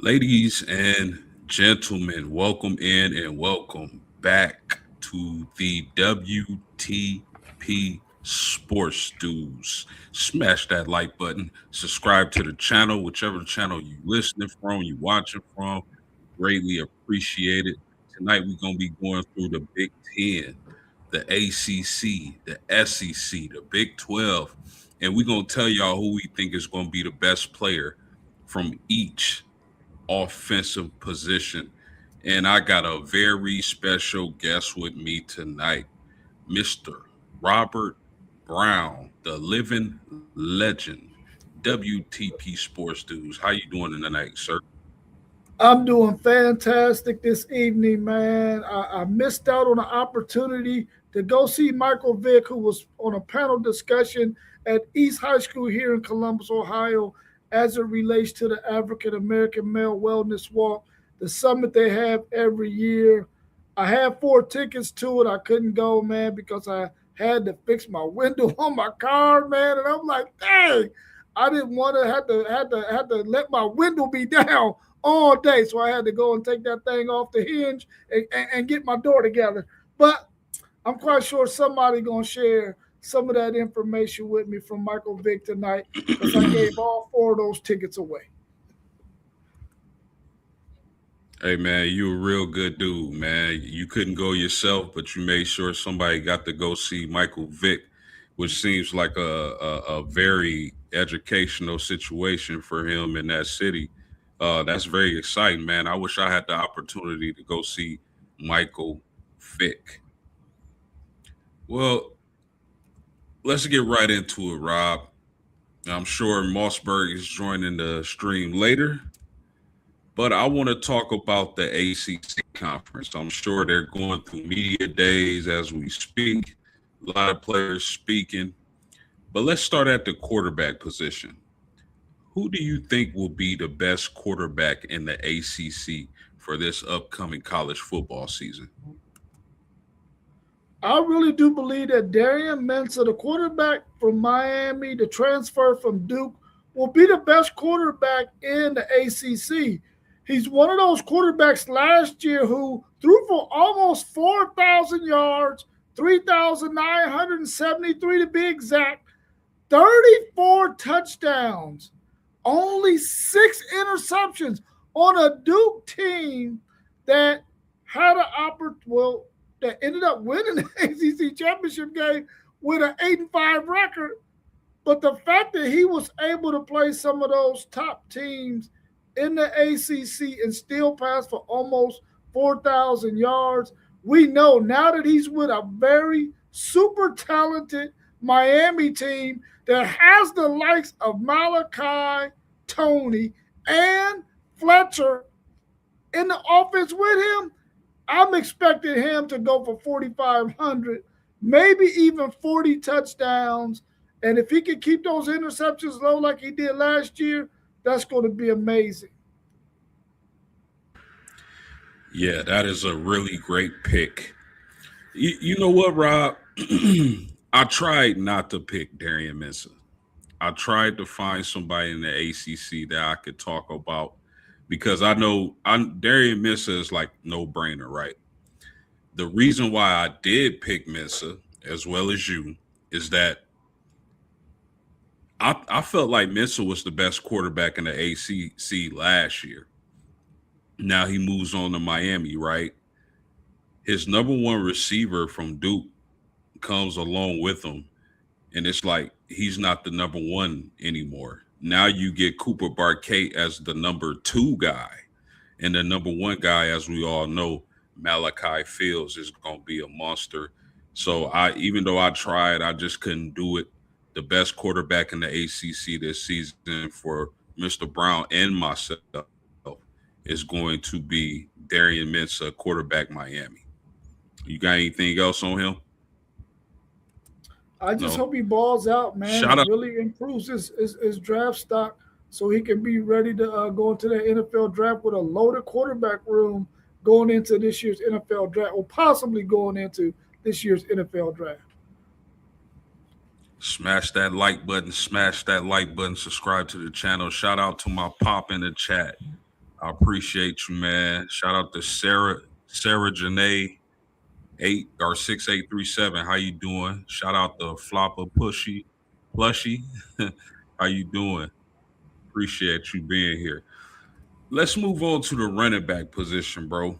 Ladies and gentlemen, welcome in and welcome back to the WTP Sports Dudes. Smash that like button, subscribe to the channel, whichever channel you listening from, you watching from. Greatly appreciate it. Tonight we're gonna be going through the Big Ten, the ACC, the SEC, the Big 12, and we're gonna tell y'all who we think is gonna be the best player from each offensive position. And I got a very special guest with me tonight, Mr. Robert Brown, the living legend. WTP Sports Dudes. How you doing tonight, sir? I'm doing fantastic this evening, man. I missed out on an opportunity to go see Michael Vick, who was on a panel discussion at East High School here in Columbus, Ohio, as it relates to the African American Male Wellness Walk, the summit they have every year. I had 4 tickets to it. I couldn't go, man, because I had to fix my window on my car, man. And I'm like, dang, I didn't want to have to let my window be down all day. So I had to go and take that thing off the hinge and get my door together. But I'm quite sure somebody gonna share some of that information with me from Michael Vick tonight because I gave all 4 of those tickets away. Hey man, you a real good dude, man. You couldn't go yourself, but you made sure somebody got to go see Michael Vick, which seems like a very educational situation for him in that city. That's very exciting, man. I wish I had the opportunity to go see Michael Vick. Well, let's get right into it, Rob. I'm sure Mossberg is joining the stream later. But I want to talk about the ACC conference. I'm sure they're going through media days as we speak, a lot of players speaking. But let's start at the quarterback position. Who do you think will be the best quarterback in the ACC for this upcoming college football season? I really do believe that Darian Mensah, the quarterback from Miami, the transfer from Duke, will be the best quarterback in the ACC. He's one of those quarterbacks last year who threw for almost 4,000 yards, 3,973 to be exact, 34 touchdowns, only 6 interceptions on a Duke team that had an opportunity, that ended up winning the ACC championship game with an 8-5 record. But the fact that he was able to play some of those top teams in the ACC and still pass for almost 4,000 yards, we know now that he's with a very super talented Miami team that has the likes of Malachi, Tony, and Fletcher in the offense with him. I'm expecting him to go for 4,500, maybe even 40 touchdowns. And if he can keep those interceptions low like he did last year, that's going to be amazing. Yeah, that is a really great pick. You know what, Rob? I tried not to pick Darian Mensah. I tried to find somebody in the ACC that I could talk about because I know Darian Mensah is like no brainer, right? The reason why I did pick Mensah as well as you is that I felt like Mensah was the best quarterback in the ACC last year. Now he moves on to Miami, right? His number one receiver from Duke comes along with him, and it's like he's not the number one anymore. Now you get Cooper Barquet as the number two guy, and the number one guy, as we all know, Malachi Fields is going to be a monster. So even though I tried, I just couldn't do it. The best quarterback in the ACC this season for Mr. Brown and myself is going to be Darian Mensah, quarterback Miami. You got anything else on him? I just No. hope he balls out, man, Shout and out. really improves his draft stock so he can be ready to go into the NFL draft with a loaded quarterback room going into this year's NFL draft, or possibly going into this year's NFL draft. Smash that like button. Smash that like button. Subscribe to the channel. Shout out to my pop in the chat. I appreciate you, man. Shout out to Sarah Janae 6837. How you doing? Shout out to Flopper Plushy. How you doing? Appreciate you being here. Let's move on to the running back position, bro.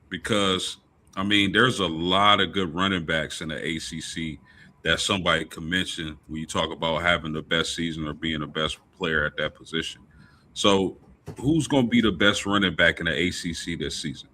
Because I mean, there's a lot of good running backs in the ACC that somebody could mention when you talk about having the best season or being the best player at that position. So, who's going to be the best running back in the ACC this season?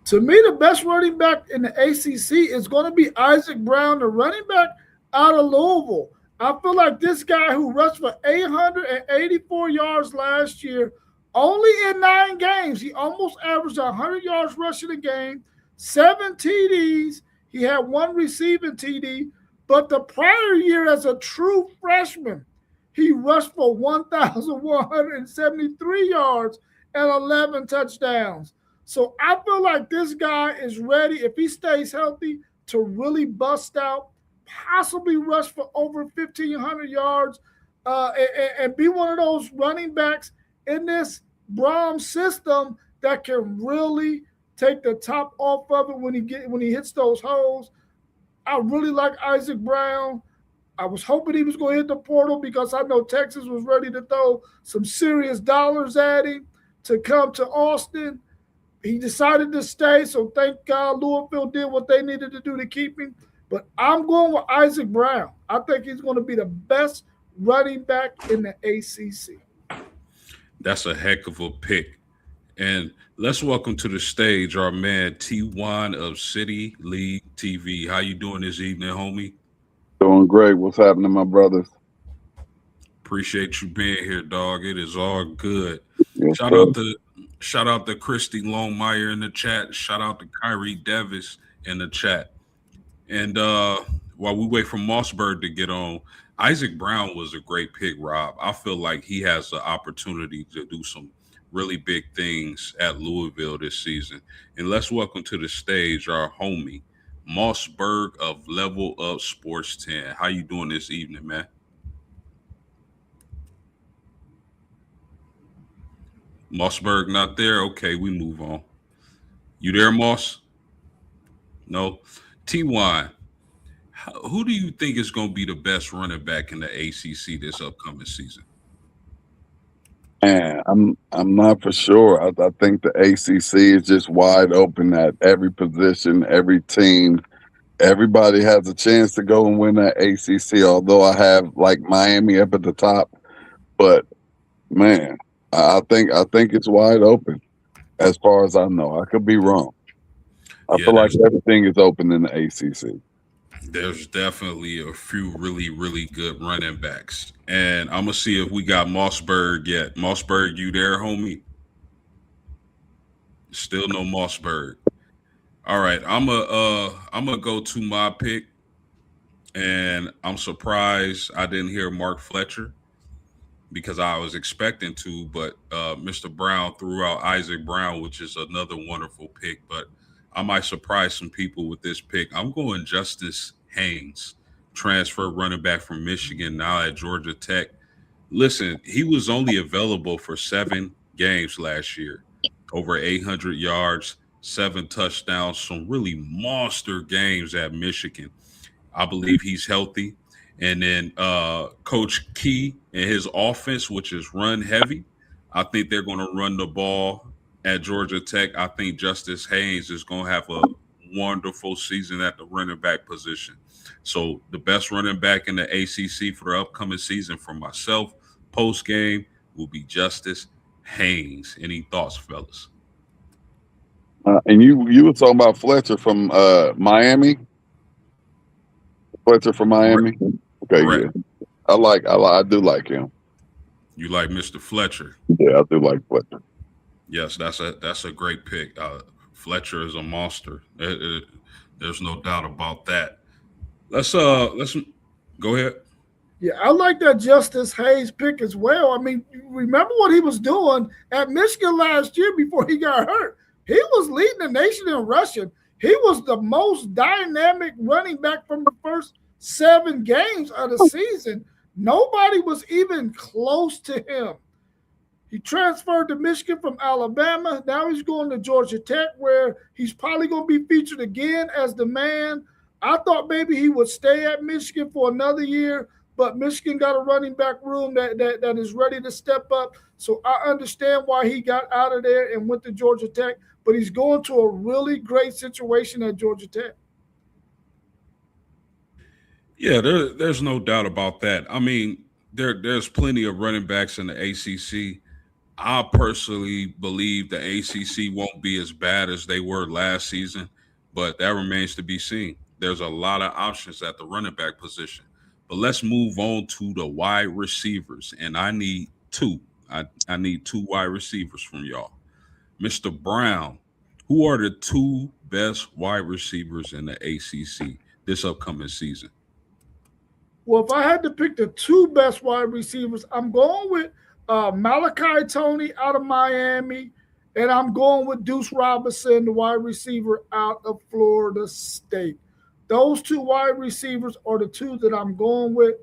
To me, the best running back in the ACC is going to be Isaac Brown, the running back out of Louisville. I feel like this guy who rushed for 884 yards last year, only in 9 games, he almost averaged 100 yards rushing a game, 7 TDs. He had one receiving TD. But the prior year, as a true freshman, he rushed for 1,173 yards and 11 touchdowns. So I feel like this guy is ready, if he stays healthy, to really bust out, possibly rush for over 1,500 yards, and be one of those running backs in this Brahms system that can really take the top off of it when he hits those holes. I really like Isaac Brown. I was hoping he was going to hit the portal because I know Texas was ready to throw some serious dollars at him to come to Austin. He decided to stay, so thank God Louisville did what they needed to do to keep him. But I'm going with Isaac Brown. I think he's going to be the best running back in the ACC. That's a heck of a pick. And let's welcome to the stage our man T1 of City League TV. How you doing this evening, homie? Doing great. What's happening, my brothers? Appreciate you being here, dog. It is all good. Yes, Shout sir. out to shout out to Christy Longmire in the chat. Shout out to Kyrie Davis in the chat. And while we wait for Mossberg to get on, Isaac Brown was a great pick, Rob. I feel like he has the opportunity to do some really big things at Louisville this season. And let's welcome to the stage our homie, Mossberg of Level Up Sports 10. How you doing this evening, man? Mossberg not there? Okay, we move on. You there, Moss? No. TY, who do you think is going to be the best running back in the ACC this upcoming season? And I'm not for sure. I think the ACC is just wide open at every position, every team. Everybody has a chance to go and win that ACC. Although I have like Miami up at the top, but man, I think it's wide open as far as I know. I could be wrong. I Yeah, feel like everything is open in the ACC. there's definitely a few really, really good running backs. And I'm gonna see if we got Mossberg yet. Mossberg, you there, homie? Still no Mossberg. All right, I'm gonna go to my pick, and I'm surprised I didn't hear Mark Fletcher because I was expecting to, but Mr. Brown threw out Isaac Brown, which is another wonderful pick. But I might surprise some people with this pick. I'm going Justice Haynes, transfer running back from Michigan, now at Georgia Tech. Listen, he was only available for 7 games last year, over 800 yards, 7 touchdowns, some really monster games at Michigan. I believe he's healthy. And then Coach Key and his offense, which is run heavy, I think they're going to run the ball at Georgia Tech. I think Justice Haynes is going to have a wonderful season at the running back position. So the best running back in the ACC for the upcoming season for myself post game will be Justice Haynes. Any thoughts, fellas? And you were talking about Fletcher from Miami. Fletcher from Miami. Okay, Correct. yeah. I do like him. You like Mr. Fletcher? Yeah, I do like Fletcher. Yes, that's a great pick. Fletcher is a monster. There's no doubt about that. Let's go ahead. Yeah, I like that Justice Hayes pick as well. I mean, remember what he was doing at Michigan last year before he got hurt? He was leading the nation in rushing. He was the most dynamic running back from the first 7 games of the season. Nobody was even close to him. He transferred to Michigan from Alabama. Now he's going to Georgia Tech, where he's probably going to be featured again as the man. I thought maybe he would stay at Michigan for another year, but Michigan got a running back room that is ready to step up. So I understand why he got out of there and went to Georgia Tech, but he's going to a really great situation at Georgia Tech. Yeah, there's no doubt about that. I mean, there's plenty of running backs in the ACC. I personally believe the ACC won't be as bad as they were last season, but that remains to be seen. There's a lot of options at the running back position. But let's move on to the wide receivers, and I need two. I need two wide receivers from y'all. Mr. Brown, who are the two best wide receivers in the ACC this upcoming season? Well, if I had to pick the two best wide receivers, I'm going with Malachi Tony out of Miami, and I'm going with Deuce Robinson, the wide receiver out of Florida State. Those two wide receivers are the two that I'm going with.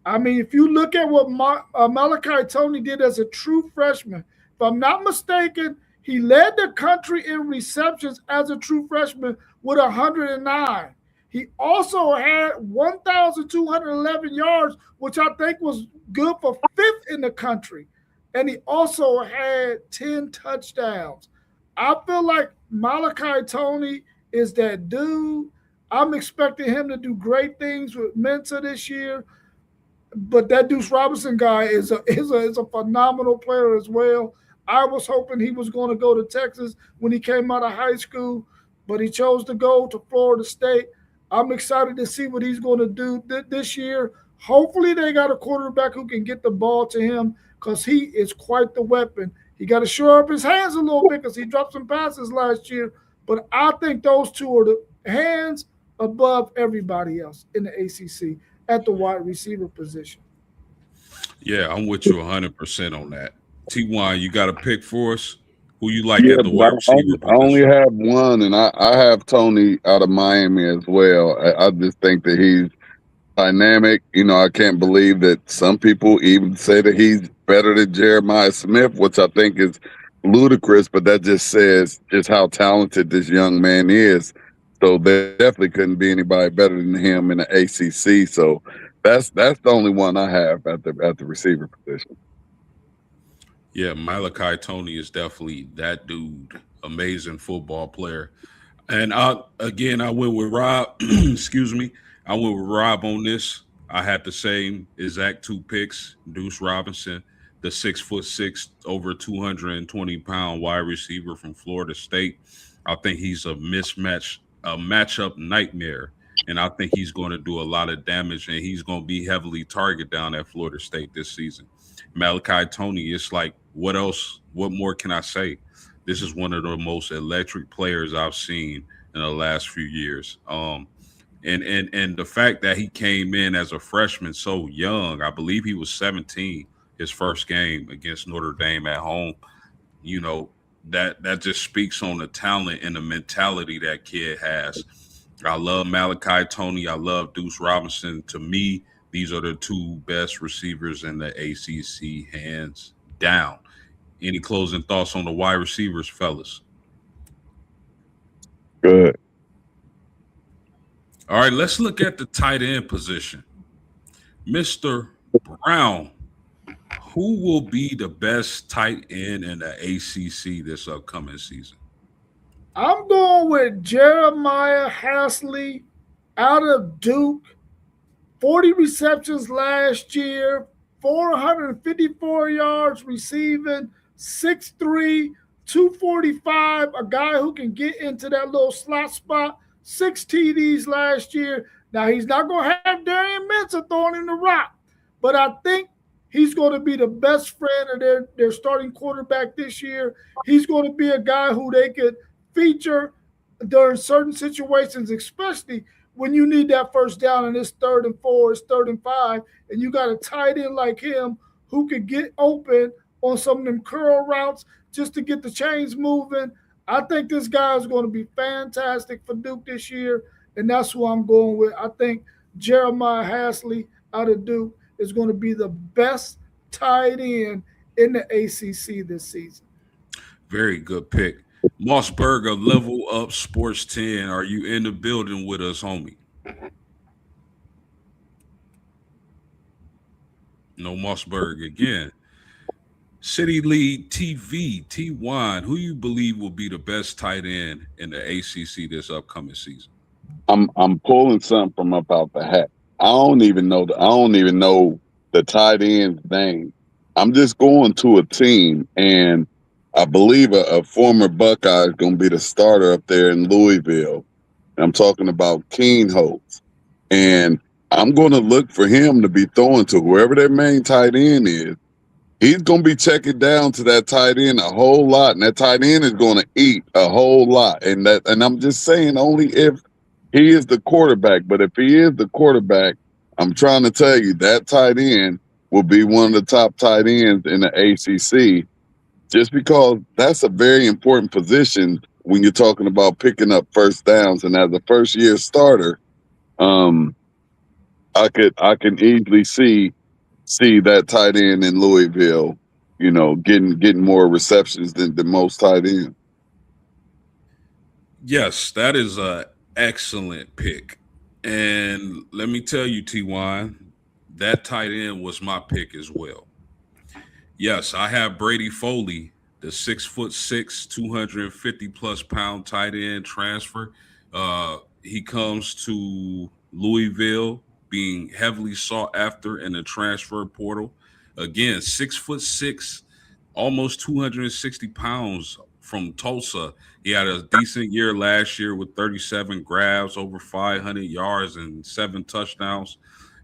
I mean, if you look at what Malachi Tony did as a true freshman, if I'm not mistaken, he led the country in receptions as a true freshman with 109. He also had 1,211 yards, which I think was good for fifth in the country. And he also had 10 touchdowns. I feel like Malachi Tony is that dude. I'm expecting him to do great things with Mensa this year. But that Deuce Robinson guy is a phenomenal player as well. I was hoping he was going to go to Texas when he came out of high school, but he chose to go to Florida State. I'm excited to see what he's going to do this year. Hopefully, they got a quarterback who can get the ball to him because he is quite the weapon. He got to shore up his hands a little bit because he dropped some passes last year. But I think those two are the hands above everybody else in the ACC at the wide receiver position. Yeah, I'm with you 100% on that. Ty, you got a pick for us? Who you like Yeah, at the but wide receiver I only position? have one, and I have Tony out of Miami as well. I just think that he's dynamic. I can't believe that some people even say that he's better than Jeremiah Smith, which I think is ludicrous, but that just says just how talented this young man is. So there definitely couldn't be anybody better than him in the ACC. So that's the only one I have at the receiver position. Yeah, Malachi Tony is definitely that dude. Amazing football player. And I went with Rob. Excuse me. I went with Rob on this. I had the same exact two picks. Deuce Robinson, the 6'6", over 220-pound wide receiver from Florida State. I think he's a matchup nightmare. And I think he's going to do a lot of damage and he's going to be heavily targeted down at Florida State this season. Malachi Tony, it's like, what else? What more can I say? This is one of the most electric players I've seen in the last few years. And the fact that he came in as a freshman so young, I believe he was 17 his first game against Notre Dame at home. You know that just speaks on the talent and the mentality that kid has. I love Malachi Tony. I love Deuce Robinson. To me, these are the two best receivers in the ACC, hands down. Any closing thoughts on the wide receivers, fellas? Good. All right, let's look at the tight end position. Mr. Brown, who will be the best tight end in the ACC this upcoming season? I'm going with Jeremiah Hasley out of Duke. 40 receptions last year, 454 yards receiving, 6'3", 245, a guy who can get into that little slot spot, 6 TDs last year. Now, he's not going to have Darian Mensah throwing him the rock, but I think he's going to be the best friend of their starting quarterback this year. He's going to be a guy who they could feature during certain situations, especially when you need that first down and it's 3rd and 4, it's 3rd and 5, and you got a tight end like him who could get open on some of them curl routes just to get the chains moving. I think this guy is going to be fantastic for Duke this year, and that's who I'm going with. I think Jeremiah Hasley out of Duke is going to be the best tight end in the ACC this season. Very good pick. Mossberger, Level Up Sports 10. Are you in the building with us, homie? No Mossberg again. City League TV, T Wine. Who you believe will be the best tight end in the ACC this upcoming season? I'm pulling something from up out the hat. I don't even know the tight end's name. I'm just going to a team, and I believe a former Buckeye is going to be the starter up there in Louisville. And I'm talking about Keen Holtz. And I'm going to look for him to be throwing to whoever their main tight end is. He's going to be checking down to that tight end a whole lot, and that tight end is going to eat a whole lot. And I'm just saying only if he is the quarterback. But if he is the quarterback, I'm trying to tell you that tight end will be one of the top tight ends in the ACC, just because that's a very important position when you're talking about picking up first downs. And as a first-year starter, I can easily see that tight end in Louisville, getting more receptions than most tight ends. Yes, that is a excellent pick. And let me tell you, Ty, that tight end was my pick as well. Yes, I have Brady Foley, the 6'6", 250+ pound tight end transfer. He comes to Louisville, being heavily sought after in the transfer portal. Again, 6'6", almost 260 pounds from Tulsa. He had a decent year last year with 37 grabs, over 500 yards, and 7 touchdowns.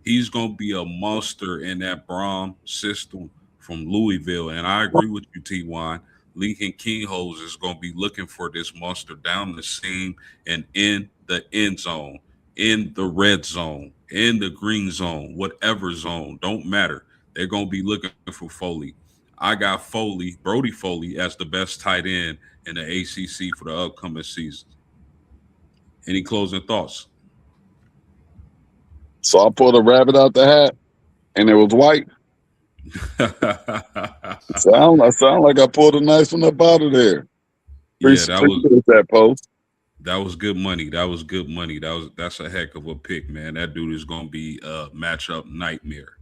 He's going to be a monster in that Brom system from Louisville. And I agree with you, T1. Lincoln Kingholz is going to be looking for this monster down the seam and in the end zone, in the red zone, in the green zone, whatever zone, don't matter. They're going to be looking for Foley. I got Brody Foley, as the best tight end in the ACC for the upcoming season. Any closing thoughts? So I pulled a rabbit out the hat, and it was white. I sound like I pulled a nice one up out of there. Yeah, Appreciate that post. That was good money. That's a heck of a pick, man. That dude is gonna be a matchup nightmare.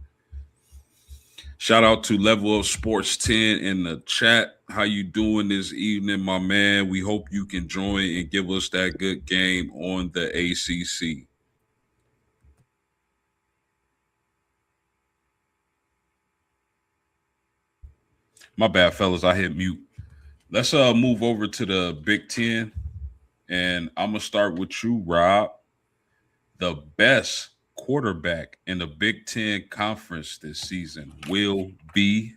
Shout out to Level of Sports 10 in the chat. How you doing this evening, my man? We hope you can join and give us that good game on the ACC. My bad, fellas. I hit mute. Let's move over to the Big Ten, and I'm gonna start with you, Rob. The best quarterback in the Big Ten conference this season will be.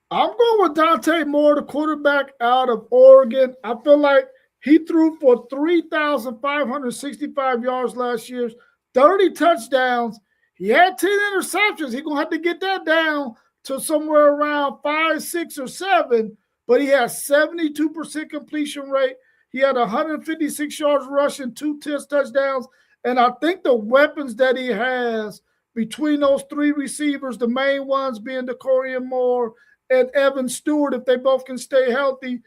I'm going with Dante Moore, the quarterback out of Oregon. I feel like he threw for 3,565 yards last year, 30 touchdowns. He had 10 interceptions. He's going to have to get that down to somewhere around 5, 6, or 7, but he has 72% completion rate. He had 156 yards rushing, 2 touchdowns, and I think the weapons that he has between those 3 receivers, the main ones being Decorian Moore and Evan Stewart, if they both can stay healthy,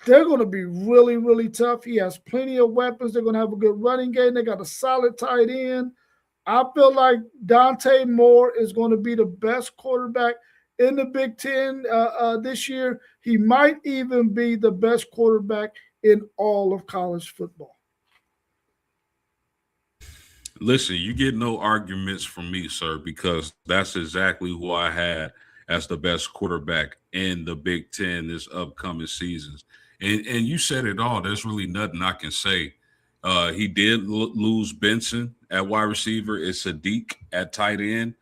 they're going to be really, really tough. He has plenty of weapons. They're going to have a good running game. They got a solid tight end. I feel like Dante Moore is going to be the best quarterback in the Big Ten this year. He might even be the best quarterback in all of college football. Listen, you get no arguments from me, sir, because that's exactly who I had as the best quarterback in the Big Ten this upcoming seasons. And you said it all. There's really nothing I can say. He did lose Benson at wide receiver. It's Sadiq at tight end.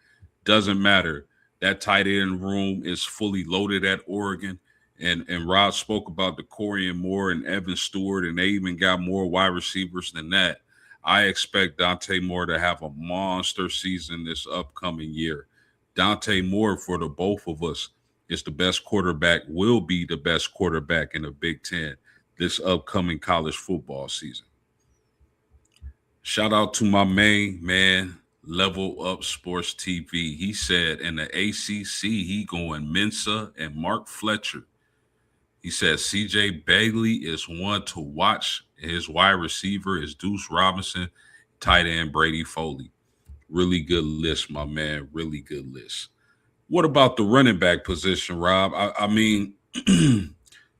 Doesn't matter. That tight end room is fully loaded at Oregon. And Rod spoke about Decorian Moore and Evan Stewart, and they even got more wide receivers than that. I expect Dante Moore to have a monster season this upcoming year. Dante Moore, for the both of us, is the best quarterback, will be the best quarterback in the Big Ten this upcoming college football season. Shout out to my main man, Level Up Sports TV. He said in the ACC, he going Mensa and Mark Fletcher. He said CJ Bailey is one to watch. His wide receiver is Deuce Robinson, tight end Brady Foley. Really good list, my man. Really good list. What about the running back position, Rob? I mean,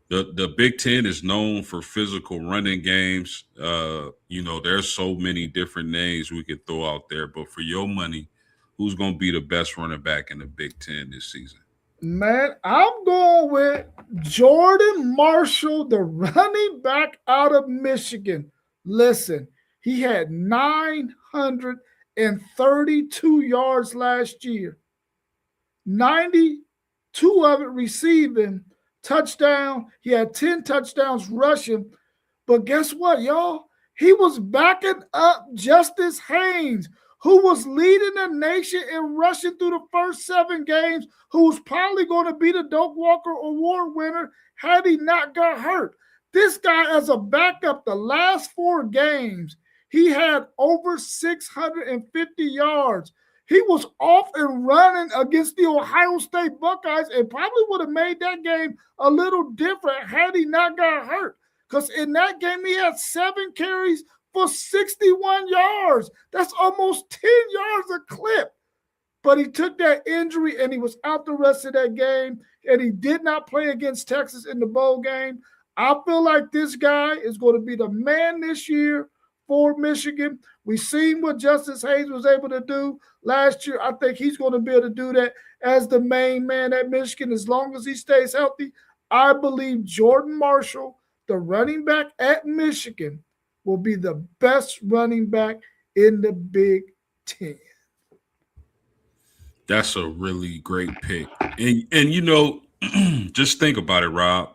the Big Ten is known for physical running games. There's so many different names we could throw out there, but for your money, who's going to be the best running back in the Big Ten this season? Man, I'm going with Jordan Marshall, the running back out of Michigan. Listen, he had 932 yards last year, 92 of it receiving, touchdown. He had 10 touchdowns rushing. But guess what, y'all? He was backing up Justice Haynes, who was leading the nation in rushing through the first 7 games, who was probably going to be the Doak Walker Award winner had he not got hurt. This guy, as a backup, the last 4 games, he had over 650 yards. He was off and running against the Ohio State Buckeyes and probably would have made that game a little different had he not got hurt. Because in that game, he had 7 carries for 61 yards. That's almost 10 yards a clip. But he took that injury and he was out the rest of that game, and he did not play against Texas in the bowl game. I feel like this guy is going to be the man this year for Michigan. We've seen what Justice Hayes was able to do last year. I think he's going to be able to do that as the main man at Michigan as long as he stays healthy. I believe Jordan Marshall, the running back at Michigan, will be the best running back in the Big Ten. That's a really great pick. And just think about it, Rob.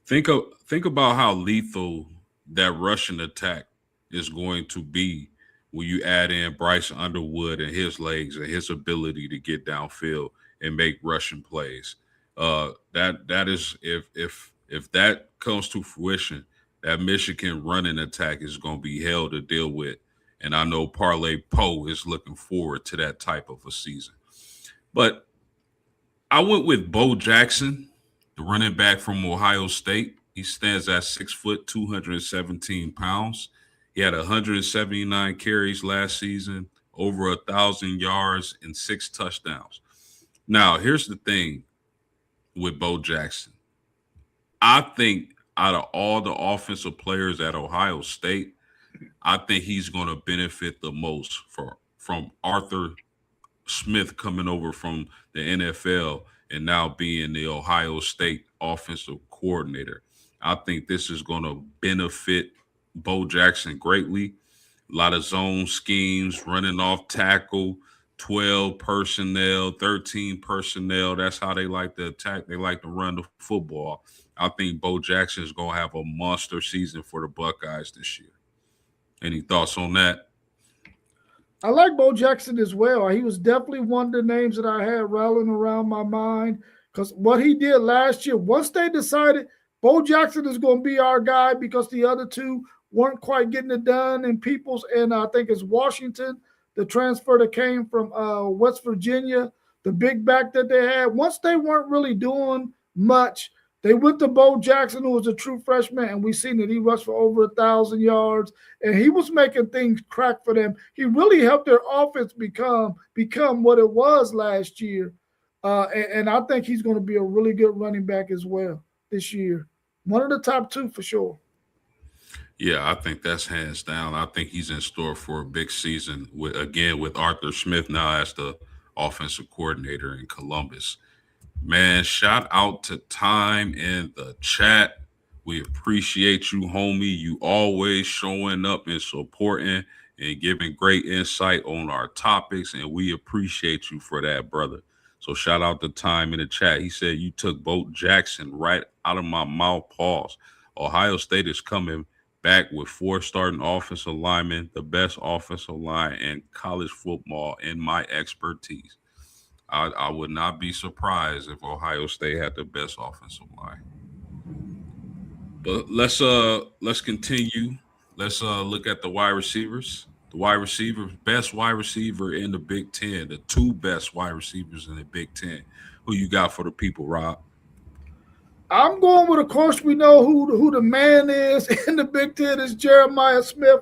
Think about how lethal that Russian attack is going to be when you add in Bryce Underwood and his legs and his ability to get downfield and make rushing plays. That is if that comes to fruition, that Michigan running attack is going to be hell to deal with. And I know Parlay Poe is looking forward to that type of a season. But I went with Bo Jackson, the running back from Ohio State. He stands at 6 foot, 217 pounds. He had 179 carries last season, over 1,000 yards and 6 touchdowns. Now, here's the thing with Bo Jackson. I think out of all the offensive players at Ohio State, I think he's going to benefit the most from Arthur Smith coming over from the NFL and now being the Ohio State offensive coordinator. I think this is going to benefit Bo Jackson greatly. A lot of zone schemes, running off tackle, 12 personnel, 13 personnel. That's how they like to attack. They like to run the football. I think Bo Jackson is going to have a monster season for the Buckeyes this year. Any thoughts on that? I like Bo Jackson as well. He was definitely one of the names that I had rattling around my mind because what he did last year, once they decided Bo Jackson is going to be our guy because the other two weren't quite getting it done, and Peoples and I think it's Washington, the transfer that came from West Virginia, the big back that they had. Once they weren't really doing much, they went to Bo Jackson, who was a true freshman, and we seen that he rushed for over 1,000 yards, and he was making things crack for them. He really helped their offense become what it was last year, and I think he's going to be a really good running back as well this year. One of the top 2 for sure. Yeah, I think that's hands down. I think he's in store for a big season with Arthur Smith now as the offensive coordinator in Columbus. Man, shout out to Time in the chat. We appreciate you, homie. You always showing up and supporting and giving great insight on our topics, and we appreciate you for that, brother. So shout out to Time in the chat. He said you took Bo Jackson right out of my mouth. Pause. Ohio State is coming back with 4 starting offensive linemen, the best offensive line in college football in my expertise. I would not be surprised if Ohio State had the best offensive line. But let's continue. Let's look at the wide receivers. The wide receiver, best wide receiver in the Big Ten, the two best wide receivers in the Big Ten. Who you got for the people, Rob? I'm going with, of course, we know who the man is in the Big Ten is Jeremiah Smith.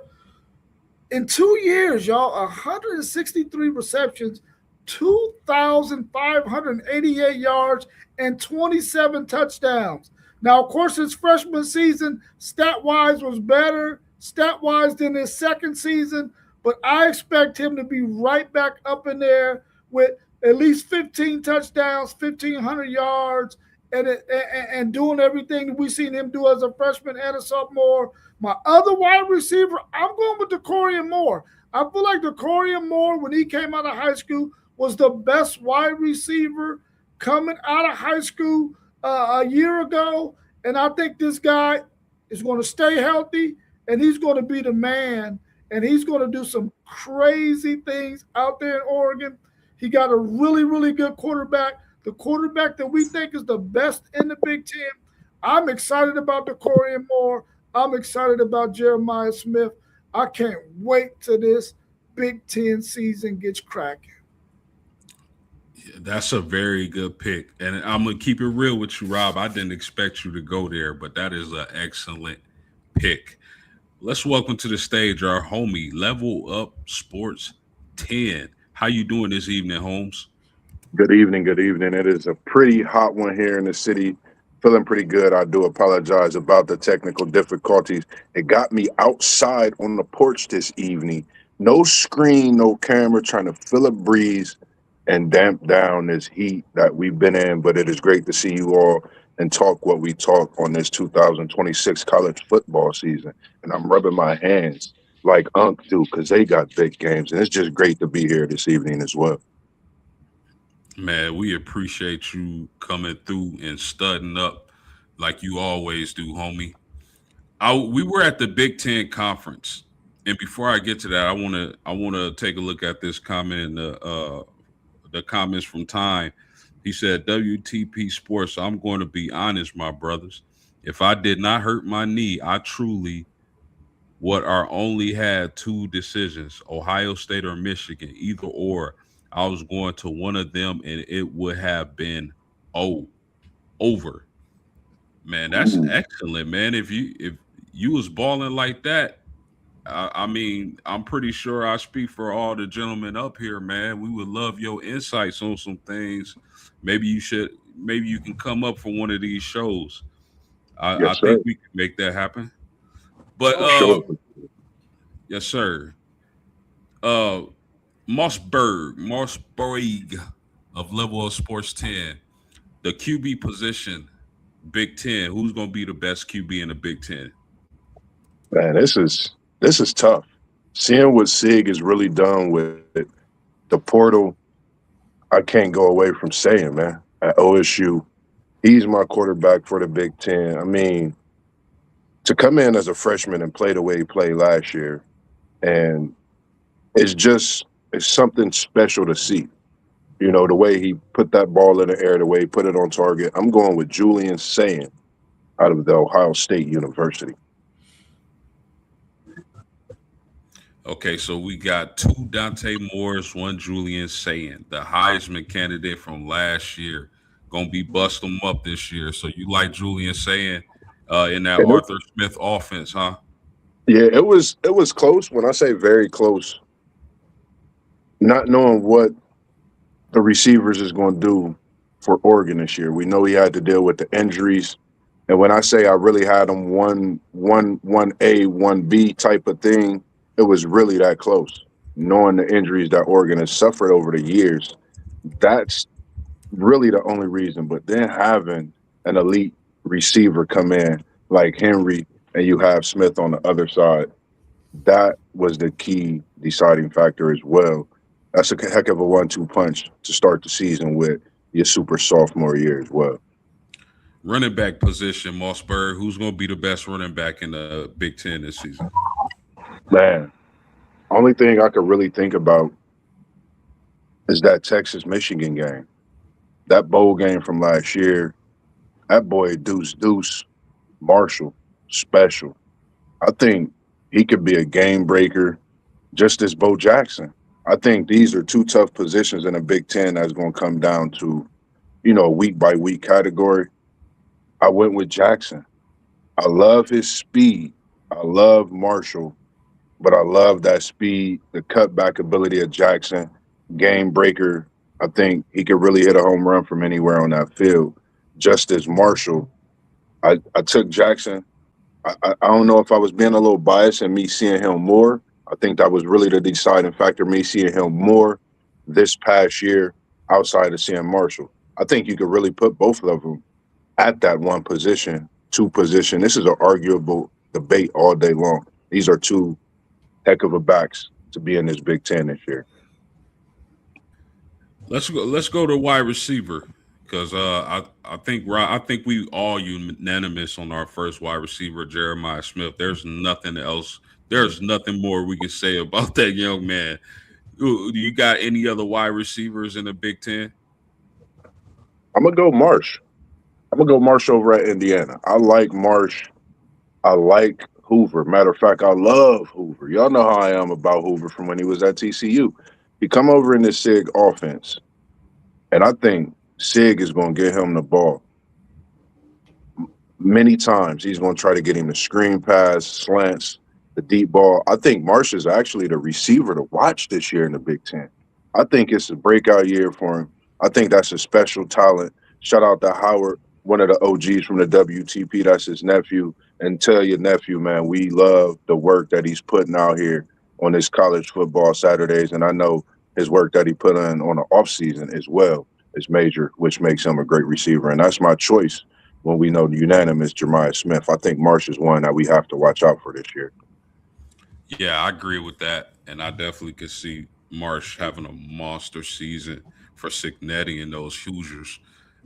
In 2 years, y'all, 163 receptions, 2,588 yards, and 27 touchdowns. Now, of course, his freshman season, stat-wise, was better, stat-wise, than his second season, but I expect him to be right back up in there with at least 15 touchdowns, 1,500 yards, and doing everything that we've seen him do as a freshman and a sophomore. My other wide receiver, I'm going with DeCorian Moore. I feel like DeCorian Moore, when he came out of high school, was the best wide receiver coming out of high school a year ago. And I think this guy is going to stay healthy, and he's going to be the man, and he's going to do some crazy things out there in Oregon. He got a really, really good quarterback, the quarterback that we think is the best in the Big Ten. I'm excited about DeCorian Moore. I'm excited about Jeremiah Smith. I can't wait till this Big Ten season gets cracking. That's a very good pick. And I'm going to keep it real with you, Rob. I didn't expect you to go there, but that is an excellent pick. Let's welcome to the stage our homie, Level Up Sports 10. How you doing this evening, Holmes? Good evening. Good evening. It is a pretty hot one here in the city. Feeling pretty good. I do apologize about the technical difficulties. It got me outside on the porch this evening. No screen, no camera, trying to feel a breeze and damp down this heat that we've been in. But it is great to see you all and talk what we talk on this 2026 college football season. And I'm rubbing my hands like Unc do because they got big games. And it's just great to be here this evening as well. Man, we appreciate you coming through and studying up like you always do, homie. We were at the Big Ten conference, and before I get to that, I wanna take a look at this comment in the comments from Time. He said, "WTP Sports. I'm going to be honest, my brothers. If I did not hurt my knee, I truly would are only had two decisions: Ohio State or Michigan, either or." I was going to one of them, and it would have been over. Man, that's Ooh. excellent, man. If you was balling like that, I mean, I'm pretty sure I speak for all the gentlemen up here, man. We would love your insights on some things. Maybe you can come up for one of these shows. I Yes, think sir. we can make that happen. But Oh, Sure. yes, sir. Uh, Mossberg of Level of Sports 10, the QB position, Big Ten. Who's going to be the best QB in the Big Ten? Man, this is tough. Seeing what Sig is really done with the portal, I can't go away from saying, man, at OSU, he's my quarterback for the Big Ten. I mean, to come in as a freshman and play the way he played last year, and it's something special to see. You know, the way he put that ball in the air, the way he put it on target. I'm going with Julian Sayin out of the Ohio State University. Okay, so we got two Dante Moores, one Julian Sayin, the Heisman candidate from last year. Gonna be busting them up this year. So you like Julian Sayin in that And Arthur Smith offense, huh? yeah, it was close. When I say very close, not knowing what the receivers is going to do for Oregon this year. We know he had to deal with the injuries, and when I say I really had him one A, one B type of thing, it was really that close. Knowing the injuries that Oregon has suffered over the years, that's really the only reason. But then having an elite receiver come in like Henry, and you have Smith on the other side, that was the key deciding factor as well. That's a heck of a 1-2 punch to start the season with your super sophomore year as well. Running back position, Mossberg. Who's going to be the best running back in the Big Ten this season? Man, only thing I could really think about is that Texas Michigan game, that bowl game from last year. That boy Deuce Marshall, special. I think he could be a game breaker, just as Bo Jackson. I think these are two tough positions in a Big Ten that's going to come down to, a week by week category. I went with Jackson. I love his speed. I love Marshall, but I love that speed, the cutback ability of Jackson, game breaker. I think he could really hit a home run from anywhere on that field. Just as Marshall, I took Jackson. I don't know if I was being a little biased and me seeing him more. I think that was really the deciding factor, me seeing him more this past year outside of seeing Marshall. I think you could really put both of them at that one position, two position. This is an arguable debate all day long. These are two heck of a backs to be in this Big Ten this year. Let's go to wide receiver because I think we all unanimous on our first wide receiver, Jeremiah Smith. There's nothing else. There's nothing more we can say about that young man. Do you got any other wide receivers in the Big Ten? I'm gonna go Marsh. I'm gonna go Marsh over at Indiana. I like Marsh. I like Hoover. Matter of fact, I love Hoover. Y'all know how I am about Hoover from when he was at TCU. He come over in this SIG offense, and I think SIG is going to get him the ball many times. He's going to try to get him the screen pass, slants, the deep ball. I think Marsh is actually the receiver to watch this year in the Big Ten. I think it's a breakout year for him. I think that's a special talent. Shout out to Howard, one of the OGs from the WTP. That's his nephew. And tell your nephew, man, we love the work that he's putting out here on his college football Saturdays. And I know his work that he put in on the offseason as well is major, which makes him a great receiver. And that's my choice when we know the unanimous Jeremiah Smith. I think Marsh is one that we have to watch out for this year. Yeah, I agree with that, and I definitely could see Marsh having a monster season for Signetti and those Hoosiers.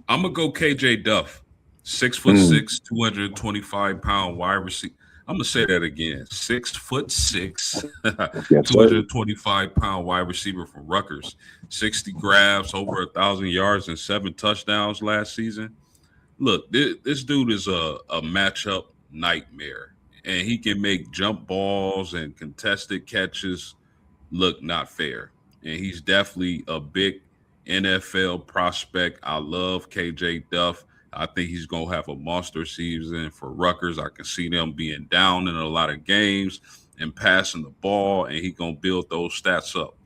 I'm gonna go KJ Duff, 6'6", Mm. 225-pound wide receiver. I'm gonna say that again: 6'6", Yes, sir. 225-pound wide receiver from Rutgers. 60 grabs, over 1,000 yards, and 7 touchdowns last season. Look, this dude is a matchup nightmare, and he can make jump balls and contested catches look not fair. And he's definitely a big NFL prospect. I love KJ Duff. I think he's going to have a monster season for Rutgers. I can see them being down in a lot of games and passing the ball, and he's going to build those stats up.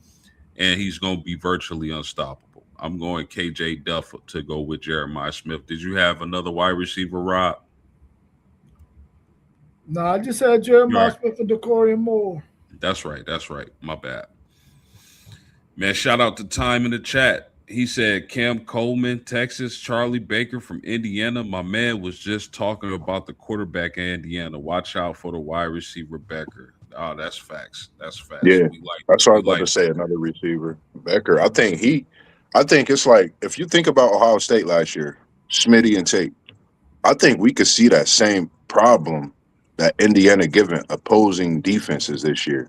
And he's going to be virtually unstoppable. I'm going KJ Duff to go with Jeremiah Smith. Did you have another wide receiver, Rob? No, I just had You're Jeremiah right. Smith and Decorian Moore. That's right. That's right. My bad. Man, shout out to Time in the chat. He said Cam Coleman, Texas, Charlie Baker from Indiana. My man was just talking about the quarterback in Indiana. Watch out for the wide receiver Becker. Oh, that's facts. That's facts. Yeah, We like that's what I was we about to like say. Another receiver, Becker. I think it's like if you think about Ohio State last year, Smitty and Tate. I think we could see that same problem that Indiana given opposing defenses this year.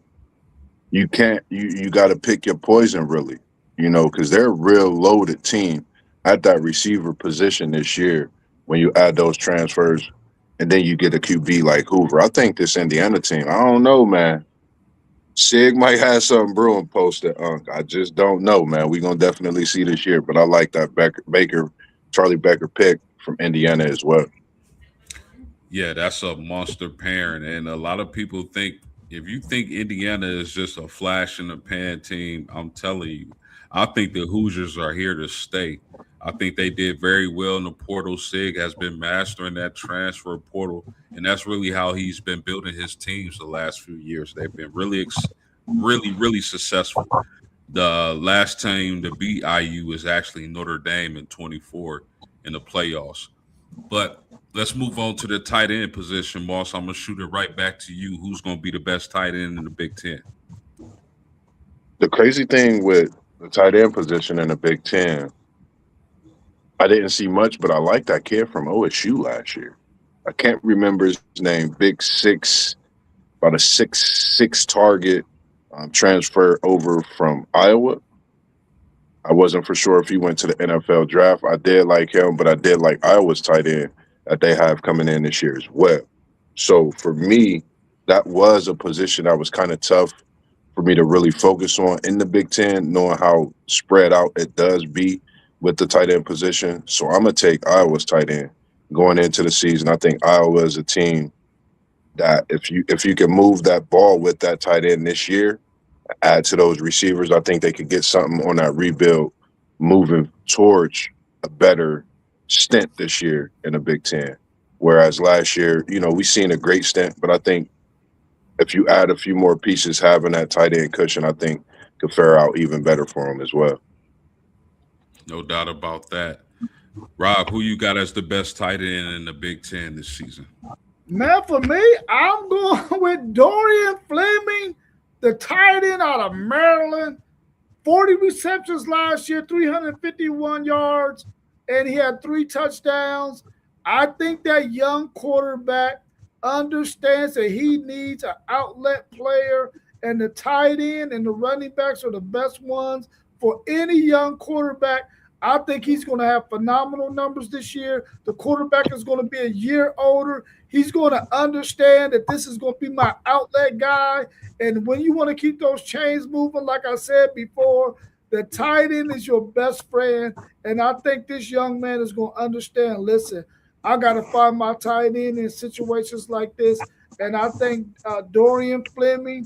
You can't. You got to pick your poison really, because they're a real loaded team at that receiver position this year. When you add those transfers, and then you get a QB like Hoover, I think this Indiana team. I don't know, man. Sig might have something brewing posted, Unc. I just don't know, man. We're gonna definitely see this year, but I like that Charlie Becker pick from Indiana as well. Yeah, that's a monster pairing. And a lot of people think if you think Indiana is just a flash in the pan team, I'm telling you, I think the Hoosiers are here to stay. I think they did very well in the portal. Sig has been mastering that transfer portal, and that's really how he's been building his teams the last few years. They've been really successful. The last team to beat IU is actually Notre Dame in 24 in the playoffs. But let's move on to the tight end position, Moss. I'm gonna shoot it right back to you. Who's gonna be the best tight end in the Big Ten? The crazy thing with the tight end position in the Big Ten, I didn't see much, but I like that kid from OSU last year. I can't remember his name. Big six, about a 6'6" target, transfer over from Iowa. I wasn't for sure if he went to the NFL draft. I did like him, but I did like Iowa's tight end that they have coming in this year as well. So for me, that was a position that was kind of tough for me to really focus on in the Big Ten, knowing how spread out it does be with the tight end position. So I'm gonna take Iowa's tight end going into the season. I think Iowa is a team that if you can move that ball with that tight end this year, add to those receivers, I think they could get something on that rebuild moving towards a better stint this year in the Big Ten. Whereas last year, we seen a great stint, but I think if you add a few more pieces, having that tight end cushion, I think could fare out even better for them as well. No doubt about that. Rob, who you got as the best tight end in the Big Ten this season? Man, for me, I'm going with Dorian Fleming, the tight end out of Maryland. 40 receptions last year, 351 yards, and he had 3 touchdowns. I think that young quarterback understands that he needs an outlet player, and the tight end and the running backs are the best ones for any young quarterback. I think he's going to have phenomenal numbers this year. The quarterback is going to be a year older. He's going to understand that this is going to be my outlet guy. And when you want to keep those chains moving, like I said before, the tight end is your best friend. And I think this young man is going to understand, listen, I got to find my tight end in situations like this. And I think Dorian Fleming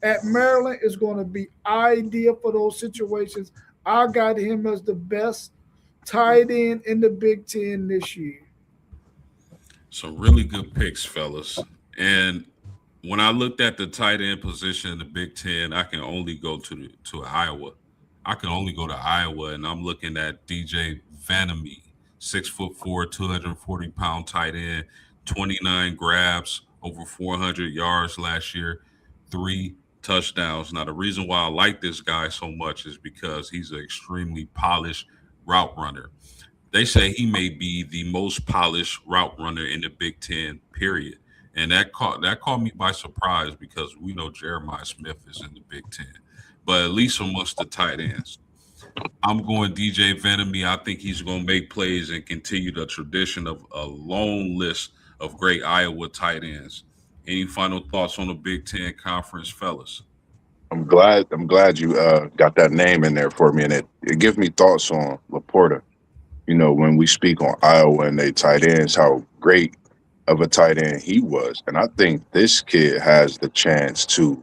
at Maryland is going to be ideal for those situations. I got him as the best tight end in the Big Ten this year. Some really good picks, fellas. And when I looked at the tight end position in the Big Ten, I can only go to Iowa. I can only go to Iowa, and I'm looking at DJ Vanamy, 6'4", 240-pound tight end, 29 grabs, over 400 yards last year, 3 touchdowns. Now, the reason why I like this guy so much is because he's an extremely polished route runner. They say he may be the most polished route runner in the Big Ten, period. And that caught me by surprise because we know Jeremiah Smith is in the Big Ten, but at least amongst the tight ends, I'm going DJ Venemy. I think he's going to make plays and continue the tradition of a long list of great Iowa tight ends. Any final thoughts on the Big Ten conference, fellas? I'm glad you got that name in there for me, and it gives me thoughts on Laporta. When we speak on Iowa and they tight ends, how great of a tight end he was. And I think this kid has the chance to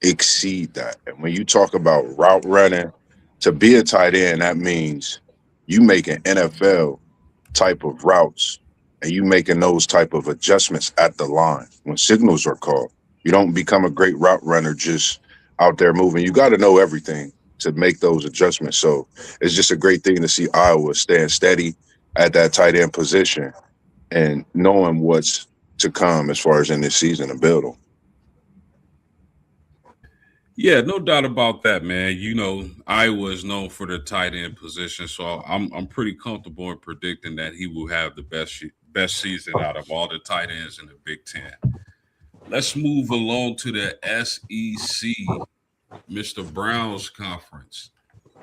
exceed that. And when you talk about route running, to be a tight end, that means you making NFL type of routes and you making those type of adjustments at the line when signals are called. You don't become a great route runner just out there moving. You got to know everything to make those adjustments. So it's just a great thing to see Iowa stand steady at that tight end position and knowing what's to come as far as in this season to build them. Yeah, no doubt about that, man. Iowa is known for the tight end position, so I'm pretty comfortable in predicting that he will have the best season out of all the tight ends in the Big Ten. Let's move along to the SEC, Mr. Brown's conference.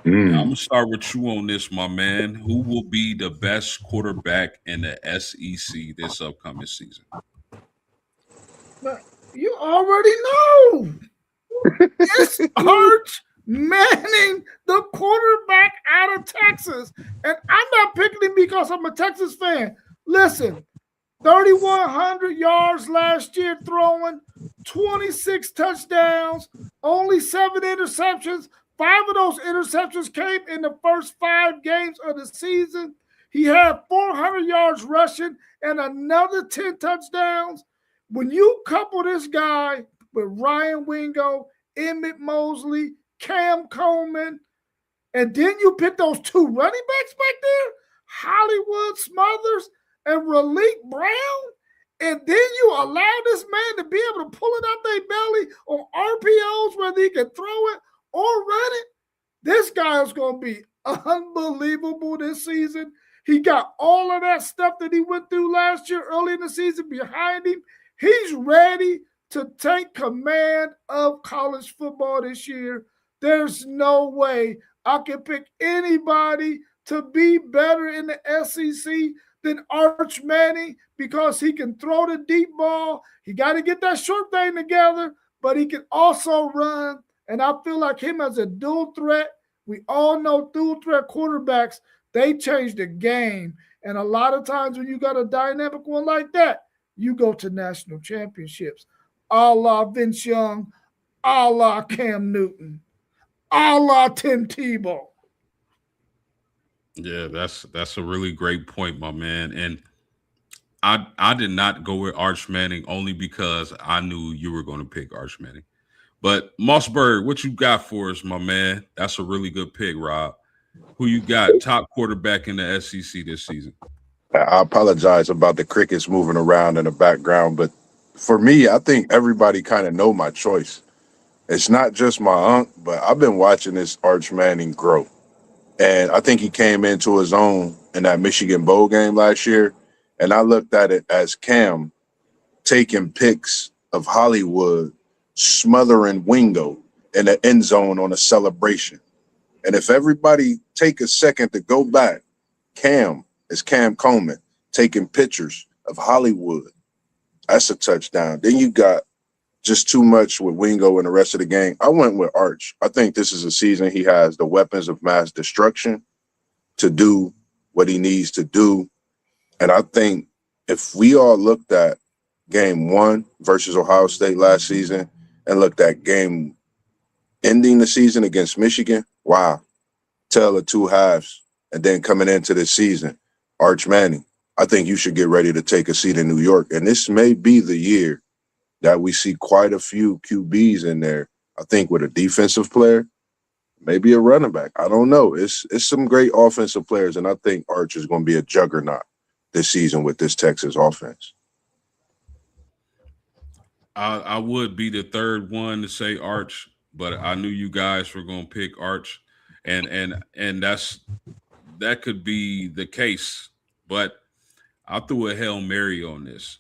Now, I'm gonna start with you on this, my man. Who will be the best quarterback in the SEC this upcoming season? But you already know. It's Arch Manning, the quarterback out of Texas. And I'm not picking him because I'm a Texas fan. Listen, 3,100 yards last year throwing, 26 touchdowns, only 7 interceptions. 5 of those interceptions came in the first 5 games of the season. He had 400 yards rushing and another 10 touchdowns. When you couple this guy with Ryan Wingo, Emmett Mosley, Cam Coleman, and then you pick those 2 running backs back there, Hollywood Smothers and Raleek Brown, and then you allow this man to be able to pull it out their belly on RPOs whether he can throw it or run it, this guy is going to be unbelievable this season. He got all of that stuff that he went through last year early in the season behind him. He's ready to take command of college football this year. There's no way I can pick anybody to be better in the SEC than Arch Manning because he can throw the deep ball. He got to get that short thing together, but he can also run. And I feel like him as a dual threat, we all know dual threat quarterbacks, they change the game. And a lot of times when you got a dynamic one like that, you go to national championships. A la Vince Young, a la Cam Newton, a la Tim Tebow. Yeah, that's a really great point, my man. And I did not go with Arch Manning only because I knew you were going to pick Arch Manning. But Mossberg, what you got for us, my man? That's a really good pick, Rob. Who you got top quarterback in the SEC this season? I apologize about the crickets moving around in the background, but for me, I think everybody kind of know my choice. It's not just my uncle, but I've been watching this Arch Manning grow. And I think he came into his own in that Michigan Bowl game last year. And I looked at it as Cam taking picks of Hollywood, smothering Wingo in the end zone on a celebration. And if everybody take a second to go back, Cam is Cam Coleman taking pictures of Hollywood. That's a touchdown. Then you got just too much with Wingo and the rest of the game. I went with Arch. I think this is a season he has the weapons of mass destruction to do what he needs to do. And I think if we all looked at game 1 versus Ohio State last season and looked at game ending the season against Michigan, wow, tale of two halves. And then coming into this season, Arch Manning, I think you should get ready to take a seat in New York. And this may be the year that we see quite a few QBs in there. I think with a defensive player, maybe a running back. I don't know. It's some great offensive players, and I think Arch is going to be a juggernaut this season with this Texas offense. I would be the third one to say Arch, but I knew you guys were going to pick Arch, and that could be the case. But I threw a Hail Mary on this,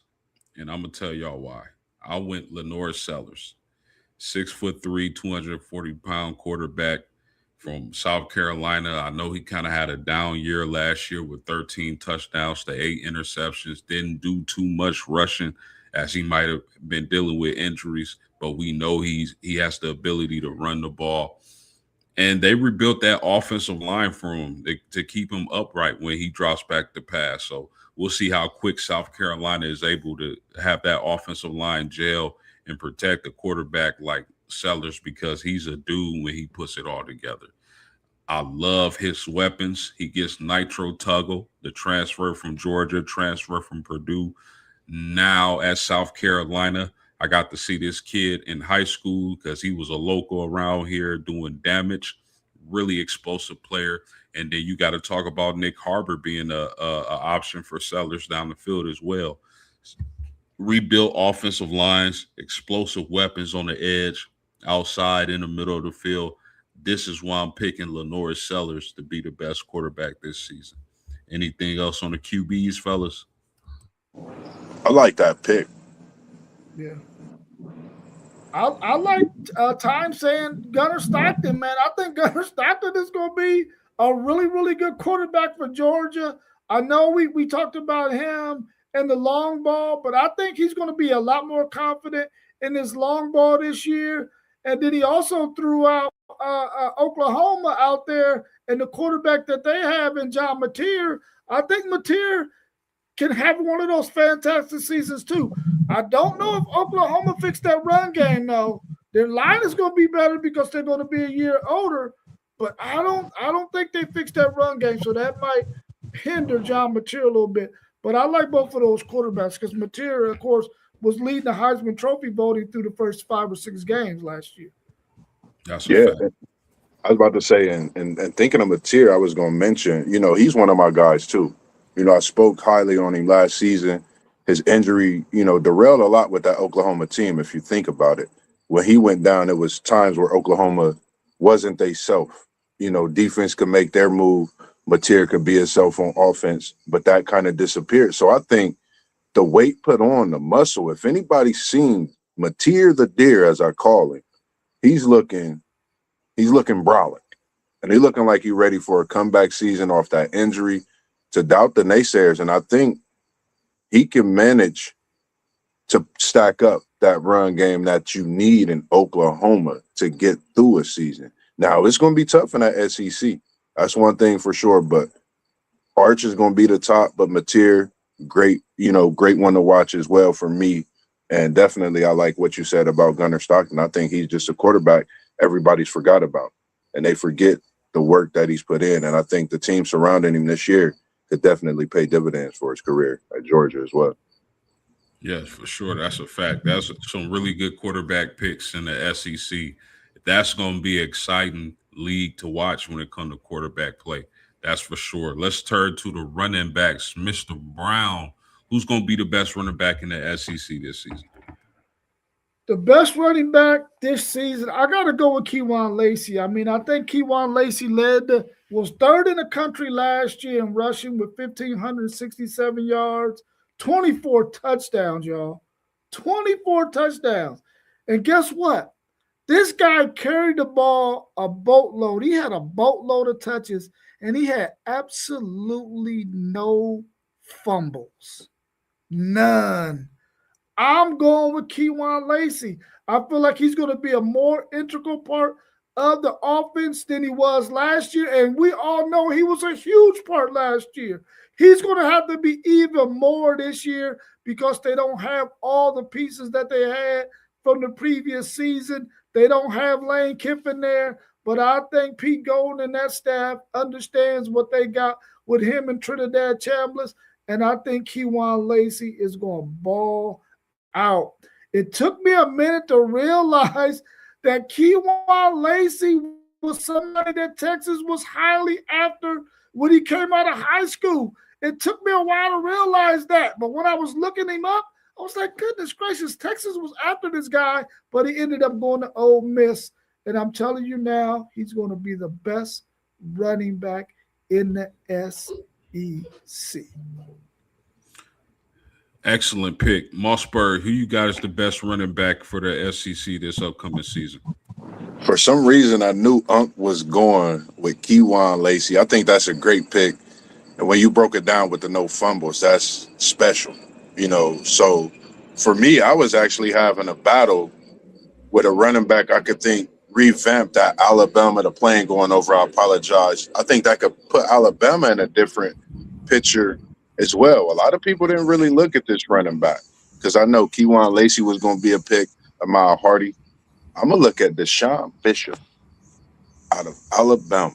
and I'm gonna tell y'all why. I went Lenore Sellers, 6'3", 240-pound quarterback from South Carolina. I know he kind of had a down year last year with 13 touchdowns to 8 interceptions. Didn't do too much rushing as he might have been dealing with injuries, but we know he has the ability to run the ball. And they rebuilt that offensive line for him to keep him upright when he drops back to pass. So we'll see how quick South Carolina is able to have that offensive line gel and protect a quarterback like Sellers because he's a dude when he puts it all together. I love his weapons. He gets Nitro Tuggle, the transfer from Georgia, transfer from Purdue. Now at South Carolina, I got to see this kid in high school because he was a local around here doing damage, really explosive player. And then you got to talk about Nick Harbor being a option for Sellers down the field as well. Rebuilt offensive lines, explosive weapons on the edge, outside in the middle of the field. This is why I'm picking Lenore Sellers to be the best quarterback this season. Anything else on the QBs, fellas? I like that pick. Yeah. I like Time saying Gunnar Stockton, man. I think Gunnar Stockton is going to be a really, really good quarterback for Georgia. I know we talked about him and the long ball, but I think he's going to be a lot more confident in his long ball this year. And then he also threw out Oklahoma out there, and the quarterback that they have in John Mateer. I think Mateer can have one of those fantastic seasons too. I don't know if Oklahoma fixed that run game though. Their line is going to be better because they're going to be a year older, but I don't think they fixed that run game, so that might hinder John Mateer a little bit. But I like both of those quarterbacks because Mateer, of course, was leading the Heisman Trophy voting through the first 5 or 6 games last year. That's a fact. I was about to say, and thinking of Mateer, I was going to mention, he's one of my guys too. I spoke highly on him last season. His injury, derailed a lot with that Oklahoma team, if you think about it. When he went down, it was times where Oklahoma wasn't they self. Defense could make their move. Mateer could be himself on offense, but that kind of disappeared. So I think the weight put on, the muscle, if anybody's seen Mateer the Deer, as I call him, he's looking brolic. And he's looking like he's ready for a comeback season off that injury to doubt the naysayers. And I think he can manage to stack up that run game that you need in Oklahoma to get through a season. Now, it's going to be tough in that SEC. That's one thing for sure. But Arch is going to be the top, but Mateer, great one to watch as well for me. And definitely I like what you said about Gunnar Stockton. I think he's just a quarterback everybody's forgot about. And they forget the work that he's put in. And I think the team surrounding him this year could definitely pay dividends for his career at Georgia as well. Yes, for sure. That's a fact. That's some really good quarterback picks in the SEC. That's going to be an exciting league to watch when it comes to quarterback play. That's for sure. Let's turn to the running backs. Mr. Brown, who's going to be the best running back in the SEC this season? The best running back this season, I got to go with Keywan Lacey. I mean, I think Keywan Lacey was third in the country last year in rushing with 1,567 yards, 24 touchdowns, y'all. 24 touchdowns. And guess what? This guy carried the ball a boatload. He had a boatload of touches, and he had absolutely no fumbles. None. I'm going with Keywan Lacey. I feel like he's going to be a more integral part of the offense than he was last year. And we all know he was a huge part last year. He's going to have to be even more this year because they don't have all the pieces that they had from the previous season. They don't have Lane Kiffin there. But I think Pete Golden and that staff understands what they got with him and Trinidad Chambliss. And I think Keywan Lacey is going to ball out. It took me a minute to realize that Keywan Lacey was somebody that Texas was highly after when he came out of high school. It took me a while to realize that. But when I was looking him up, I was like, goodness gracious, Texas was after this guy, but he ended up going to Ole Miss. And I'm telling you now, he's going to be the best running back in the SEC. Excellent pick. Mossberg, who you got as the best running back for the SEC this upcoming season? For some reason, I knew Unc was going with Keywan Lacey. I think that's a great pick. And when you broke it down with the no fumbles, that's special. So for me, I was actually having a battle with a running back I could think revamped that Alabama, the plane going over. I apologize. I think that could put Alabama in a different picture as well. A lot of people didn't really look at this running back because I know Keywan Lacey was going to be a pick, Ahmad Hardy. I'm going to look at Deshaun Bishop out of Alabama.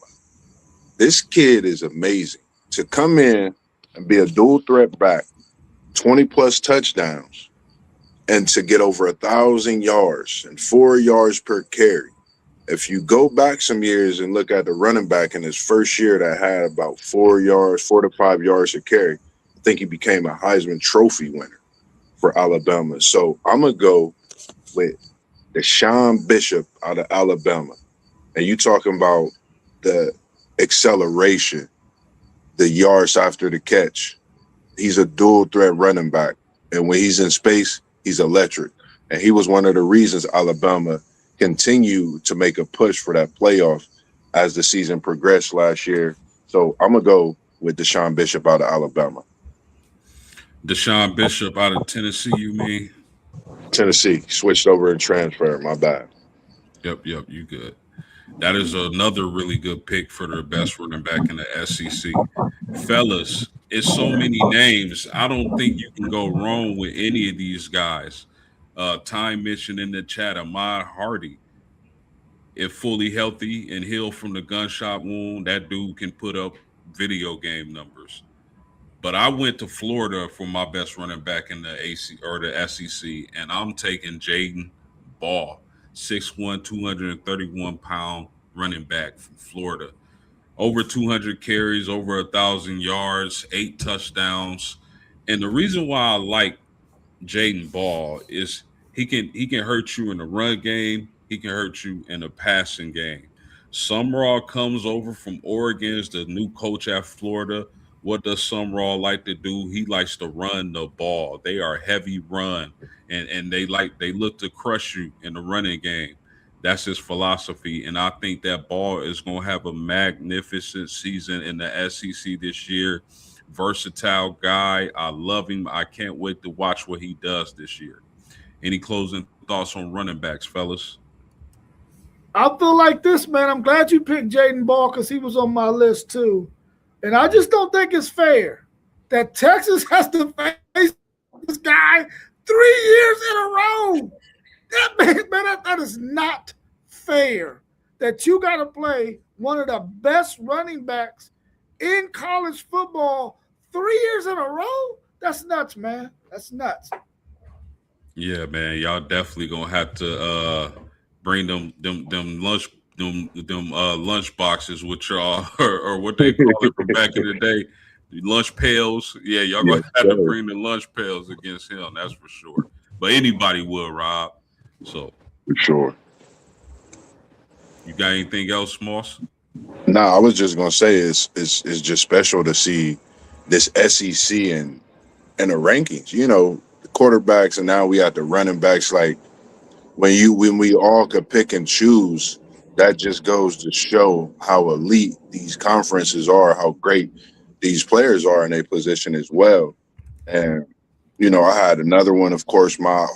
This kid is amazing. To come in and be a dual threat back, 20-plus touchdowns, and to get over 1,000 yards and 4 yards per carry. If you go back some years and look at the running back in his first year that had about 4 to 5 yards a carry, I think he became a Heisman Trophy winner for Alabama. So I'm going to go with Deshaun Bishop out of Alabama. And you talking about the acceleration, the yards after the catch. He's a dual threat running back. And when he's in space, he's electric. And he was one of the reasons Alabama continued to make a push for that playoff as the season progressed last year. So I'm going to go with Deshaun Bishop out of Alabama. Deshaun Bishop out of Tennessee, you mean? Tennessee. Switched over and transferred. My bad. Yep, you good. That is another really good pick for the best running back in the SEC. Fellas, it's so many names. I don't think you can go wrong with any of these guys. Time mentioned in the chat, Ahmad Hardy. If fully healthy and healed from the gunshot wound, that dude can put up video game numbers. But I went to Florida for my best running back in the AC or the SEC, and I'm taking Jaden Ball, 6'1", 231-pound running back from Florida. Over 200 carries, over 1,000 yards, 8 touchdowns. And the reason why I like Jaden Ball is he can hurt you in the run game. He can hurt you in the passing game. Summerall comes over from Oregon, is the new coach at Florida. What does Summerall like to do? He likes to run the ball. They are heavy run, and they look to crush you in the running game. That's his philosophy, and I think that ball is going to have a magnificent season in the SEC this year. Versatile guy. I love him. I can't wait to watch what he does this year. Any closing thoughts on running backs, fellas? I feel like this, man. I'm glad you picked Jaden Ball because he was on my list too. And I just don't think it's fair that Texas has to face this guy 3 years in a row. That is not fair that you got to play one of the best running backs in college football 3 years in a row. That's nuts, man. That's nuts. Yeah, man, y'all definitely gonna have to bring them lunch boxes with y'all or what they call it from back in the day, the lunch pails. Yeah, y'all gonna have to bring the lunch pails against him. That's for sure. But anybody will, Rob. So For sure. you got anything else, Moss? No, I was just gonna say it's just special to see this SEC and the rankings. You know, the quarterbacks, and now we have the running backs. Like when we all could pick and choose, that just goes to show how elite these conferences are, how great these players are in a position as well. And I had another one. Of course, my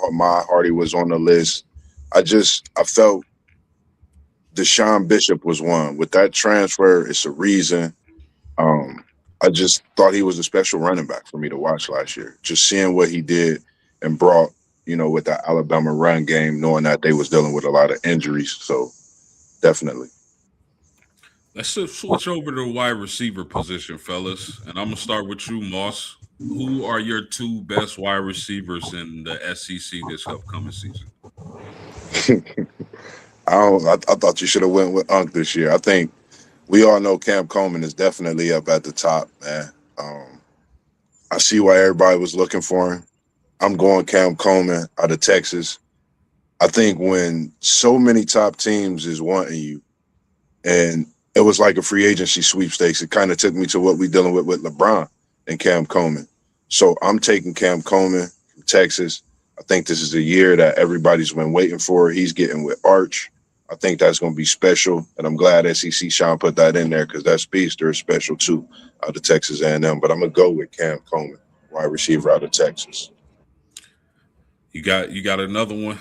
Hardy was on the list. I felt Deshaun Bishop was one. With that transfer, it's a reason. I just thought he was a special running back for me to watch last year. Just seeing what he did and brought, with the Alabama run game, knowing that they was dealing with a lot of injuries. So definitely. Let's switch over to the wide receiver position, fellas. And I'm gonna start with you, Moss. Who are your two best wide receivers in the SEC this upcoming season? I thought you should have went with Unc this year. I think we all know Cam Coleman is definitely up at the top, man. I see why everybody was looking for him. I'm going Cam Coleman out of Texas. I think when so many top teams is wanting you, and it was like a free agency sweepstakes, it kind of took me to what we're dealing with LeBron and Cam Coleman. So I'm taking Cam Coleman from Texas. I think this is a year that everybody's been waiting for. He's getting with Arch. I think that's going to be special, and I'm glad SEC Sean put that in there because that speedster is special too out of Texas A&M. But I'm going to go with Cam Coleman, wide receiver out of Texas. You got another one?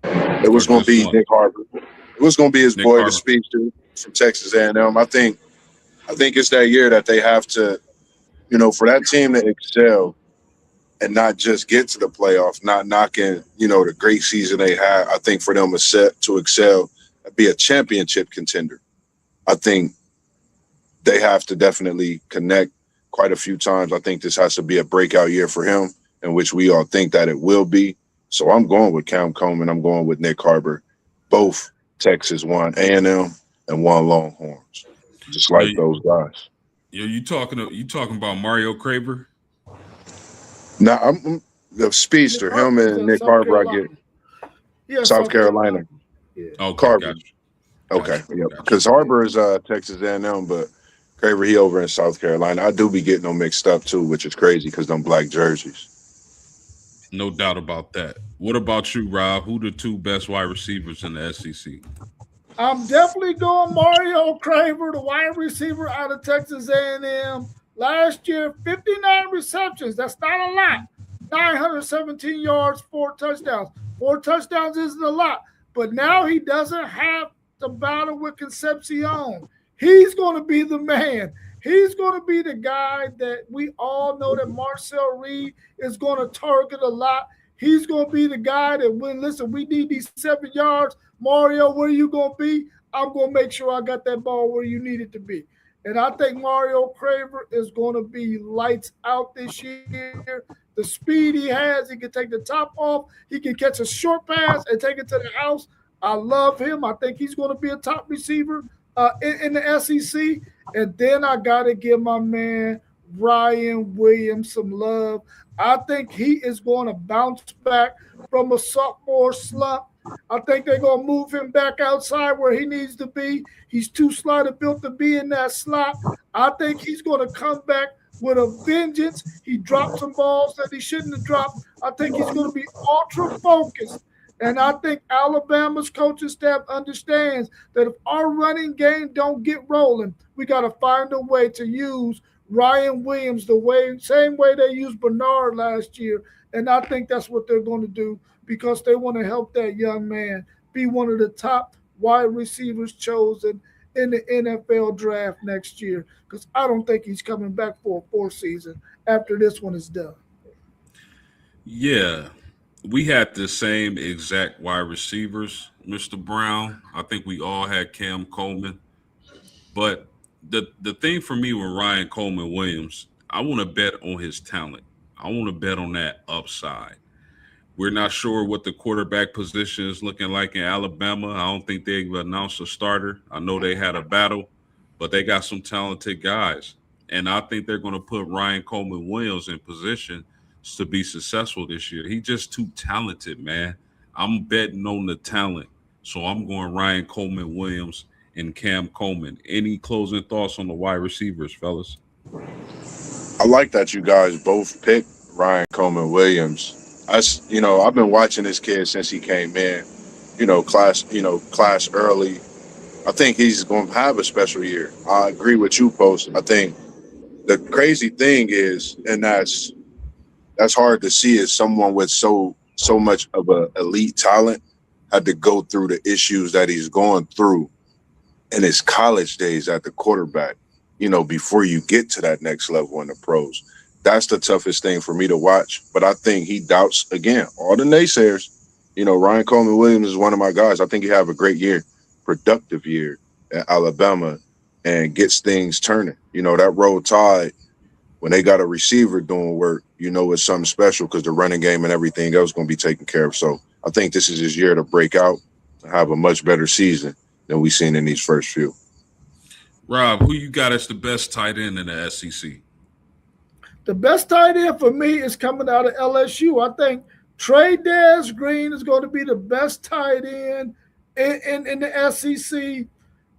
It was going to be Nick Harbor. It was going to be his boy, the speedster from Texas A&M. I think it's that year that they have to, for that team to excel and not just get to the playoff, not knocking, the great season they had. I think for them to excel, be a championship contender, I think they have to definitely connect quite a few times. I think this has to be a breakout year for him, in which we all think that it will be. So I'm going with Cam Coleman. I'm going with Nick Harbor. Both Texas, one A&M and one Longhorns. Just like those guys. Yeah, you talking about Mario Craver? No, I'm the speedster. Him and Nick Harbor. I get South Carolina. Yeah. Okay, Carver. Okay, yeah. Because Harbor is Texas A&M, but Craver he over in South Carolina. I do be getting them mixed up too, which is crazy because them black jerseys. No doubt about that. What about you, Rob? Who the two best wide receivers in the SEC? I'm definitely going Mario Craver, the wide receiver out of Texas A&M. Last year, 59 receptions. That's not a lot. 917 yards, 4 touchdowns. 4 touchdowns isn't a lot. But now he doesn't have to battle with Concepcion. He's going to be the man. He's going to be the guy that we all know that Marcel Reed is going to target a lot. He's going to be the guy that we need these 7 yards. Mario, where are you going to be? I'm going to make sure I got that ball where you need it to be. And I think Mario Craver is going to be lights out this year. The speed he has, he can take the top off. He can catch a short pass and take it to the house. I love him. I think he's going to be a top receiver in the SEC. And then I got to give my man Ryan Williams some love. I think he is going to bounce back from a sophomore slump. I think they're going to move him back outside where he needs to be. He's too slight built to be in that slot. I think he's going to come back with a vengeance. He dropped some balls that he shouldn't have dropped. I think he's going to be ultra focused. And I think Alabama's coaching staff understands that if our running game don't get rolling, we got to find a way to use Ryan Williams same way they used Bernard last year. And I think that's what they're going to do because they want to help that young man be one of the top wide receivers chosen in the NFL draft next year. Because I don't think he's coming back for a fourth season after this one is done. Yeah, we had the same exact wide receivers, Mr. Brown. I think we all had Cam Coleman. But the thing for me with Ryan Coleman Williams, I want to bet on his talent. I want to bet on that upside. We're not sure what the quarterback position is looking like in Alabama. I don't think they've announced a starter. I know they had a battle, but they got some talented guys. And I think they're going to put Ryan Coleman Williams in position to be successful this year. He's just too talented, man. I'm betting on the talent. So I'm going Ryan Coleman Williams and Cam Coleman. Any closing thoughts on the wide receivers, fellas? I like that you guys both picked Ryan Coleman Williams. I've been watching this kid since he came in. Class early. I think he's going to have a special year. I agree with you, Post. I think the crazy thing is, and that's hard to see, is someone with so much of a elite talent had to go through the issues that he's going through in his college days at the quarterback, before you get to that next level in the pros. That's the toughest thing for me to watch. But I think he doubts, again, all the naysayers. Ryan Coleman Williams is one of my guys. I think he have a great year, productive year at Alabama, and gets things turning. That Roll Tide, when they got a receiver doing work, it's something special because the running game and everything else going to be taken care of. So I think this is his year to break out, to have a much better season than we've seen in these first few. Rob, who you got as the best tight end in the SEC? The best tight end for me is coming out of LSU. I think Trey Green is going to be the best tight end in the SEC.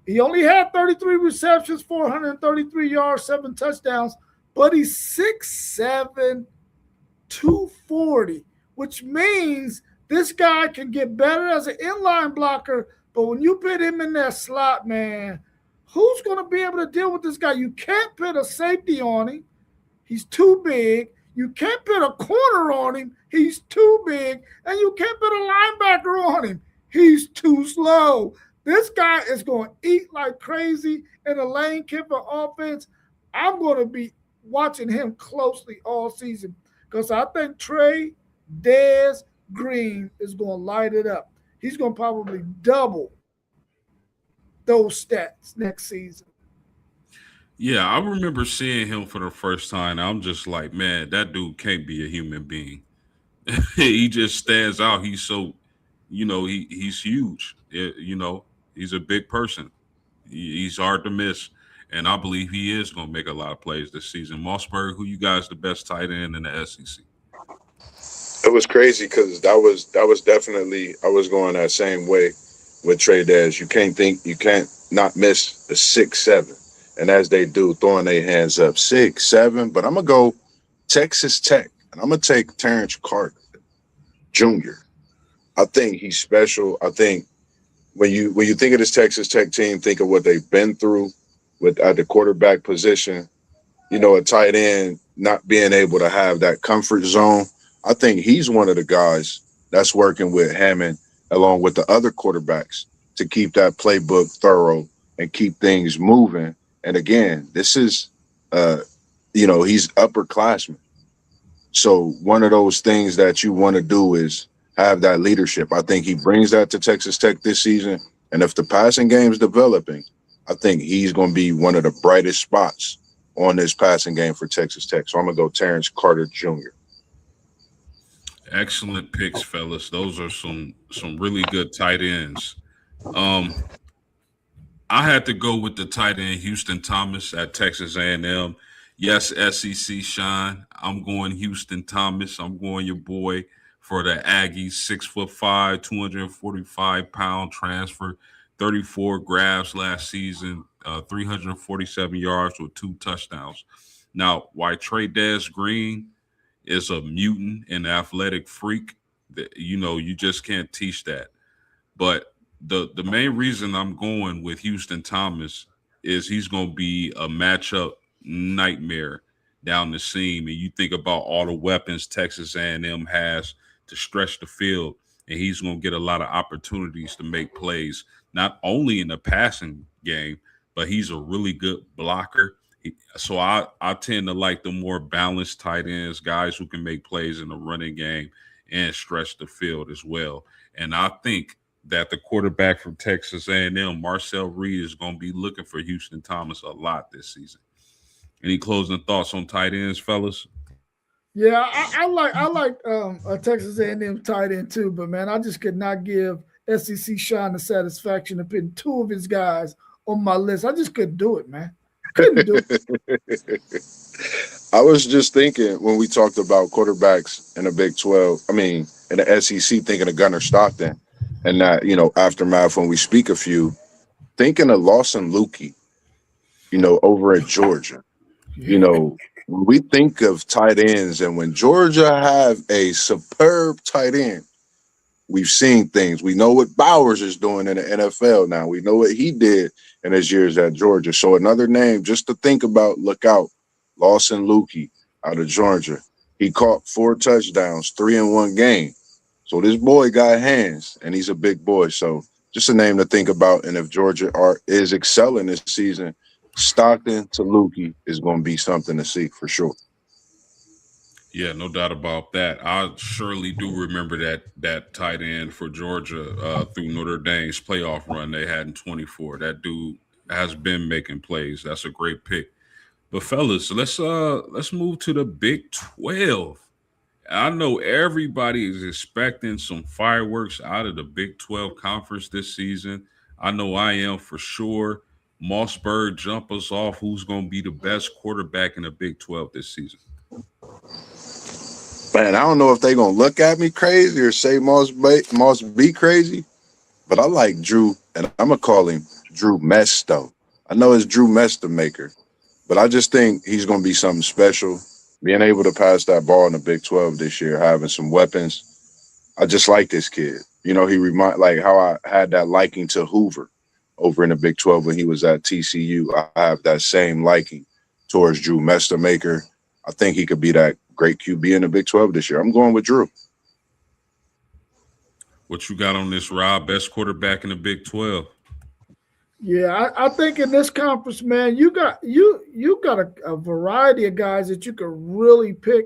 He only had 33 receptions, 433 yards, 7 touchdowns, but he's 6'7", 240, which means this guy can get better as an inline blocker. But when you put him in that slot, man, who's going to be able to deal with this guy? You can't put a safety on him. He's too big. You can't put a corner on him. He's too big. And you can't put a linebacker on him. He's too slow. This guy is going to eat like crazy in a Lane Kiffin offense. I'm going to be watching him closely all season because I think Dez Green is going to light it up. He's going to probably double those stats next season. Yeah, I remember seeing him for the first time. I'm just like, man, that dude can't be a human being. He just stands out. He's so, he's huge. He's a big person. He's hard to miss. And I believe he is going to make a lot of plays this season. Mossberg, who you guys the best tight end in the SEC? It was crazy because that was definitely, I was going that same way with Trey Dez. You can't not miss a 6'7". And as they do, throwing their hands up, 6'7". But I'm going to go Texas Tech, and I'm going to take Terrence Carter Jr. I think he's special. I think when you think of this Texas Tech team, think of what they've been through at the quarterback position, a tight end not being able to have that comfort zone. I think he's one of the guys that's working with Hammond along with the other quarterbacks to keep that playbook thorough and keep things moving. And again, this is, he's upperclassman. So one of those things that you want to do is have that leadership. I think he brings that to Texas Tech this season. And if the passing game is developing, I think he's going to be one of the brightest spots on this passing game for Texas Tech. So I'm going to go Terrence Carter Jr. Excellent picks, fellas. Those are some really good tight ends. I had to go with the tight end Houston Thomas at Texas A&M. Yes, SEC shine. I'm going Houston Thomas. I'm going your boy for the Aggies. 6'5", 245-pound transfer, 34 grabs last season, 347 yards with 2 touchdowns. Now, why Trey Green is a mutant and athletic freak, that you just can't teach that. But the main reason I'm going with Houston Thomas is he's going to be a matchup nightmare down the seam. And you think about all the weapons Texas A&M has to stretch the field, and he's going to get a lot of opportunities to make plays, not only in the passing game, but he's a really good blocker. So I tend to like the more balanced tight ends, guys who can make plays in the running game and stretch the field as well. And I think that the quarterback from Texas A&M, Marcel Reed, is going to be looking for Houston Thomas a lot this season. Any closing thoughts on tight ends, fellas? Yeah, I like a Texas A&M tight end too, but man, I just could not give SEC Sean the satisfaction of putting two of his guys on my list. I just couldn't do it, man. Couldn't do it. I was just thinking when we talked about quarterbacks in the Big 12, in the SEC, thinking of Gunnar Stockton and that, aftermath when we speak a few, thinking of Lawson Lukey, over at Georgia. When we think of tight ends and when Georgia have a superb tight end, we've seen things. We know what Bowers is doing in the NFL now. We know what he did in his years at Georgia. So another name just to think about, look out, Lawson Lukey out of Georgia. He caught 4 touchdowns, 3 in one game. So this boy got hands, and he's a big boy. So just a name to think about. And if Georgia is excelling this season, Stockton to Lukey is going to be something to see for sure. Yeah, no doubt about that. I surely do remember that tight end for Georgia through Notre Dame's playoff run they had in 24. That dude has been making plays. That's a great pick. But fellas, let's move to the Big 12. I know everybody is expecting some fireworks out of the Big 12 conference this season. I know I am for sure. Mossberg, jump us off. Who's going to be the best quarterback in the Big 12 this season? Man, I don't know if they're going to look at me crazy or say Moss be crazy, but I like Drew, and I'm going to call him Drew Mesto. I know it's Drew Maker, but I just think he's going to be something special. Being able to pass that ball in the Big 12 this year, having some weapons. I just like this kid. He like how I had that liking to Hoover over in the Big 12 when he was at TCU. I have that same liking towards Drew Maker. I think he could be that great QB in the Big 12 this year. I'm going with Drew. What you got on this, Rob? Best quarterback in the Big 12? Yeah, I think in this conference, man, you got a variety of guys that you could really pick.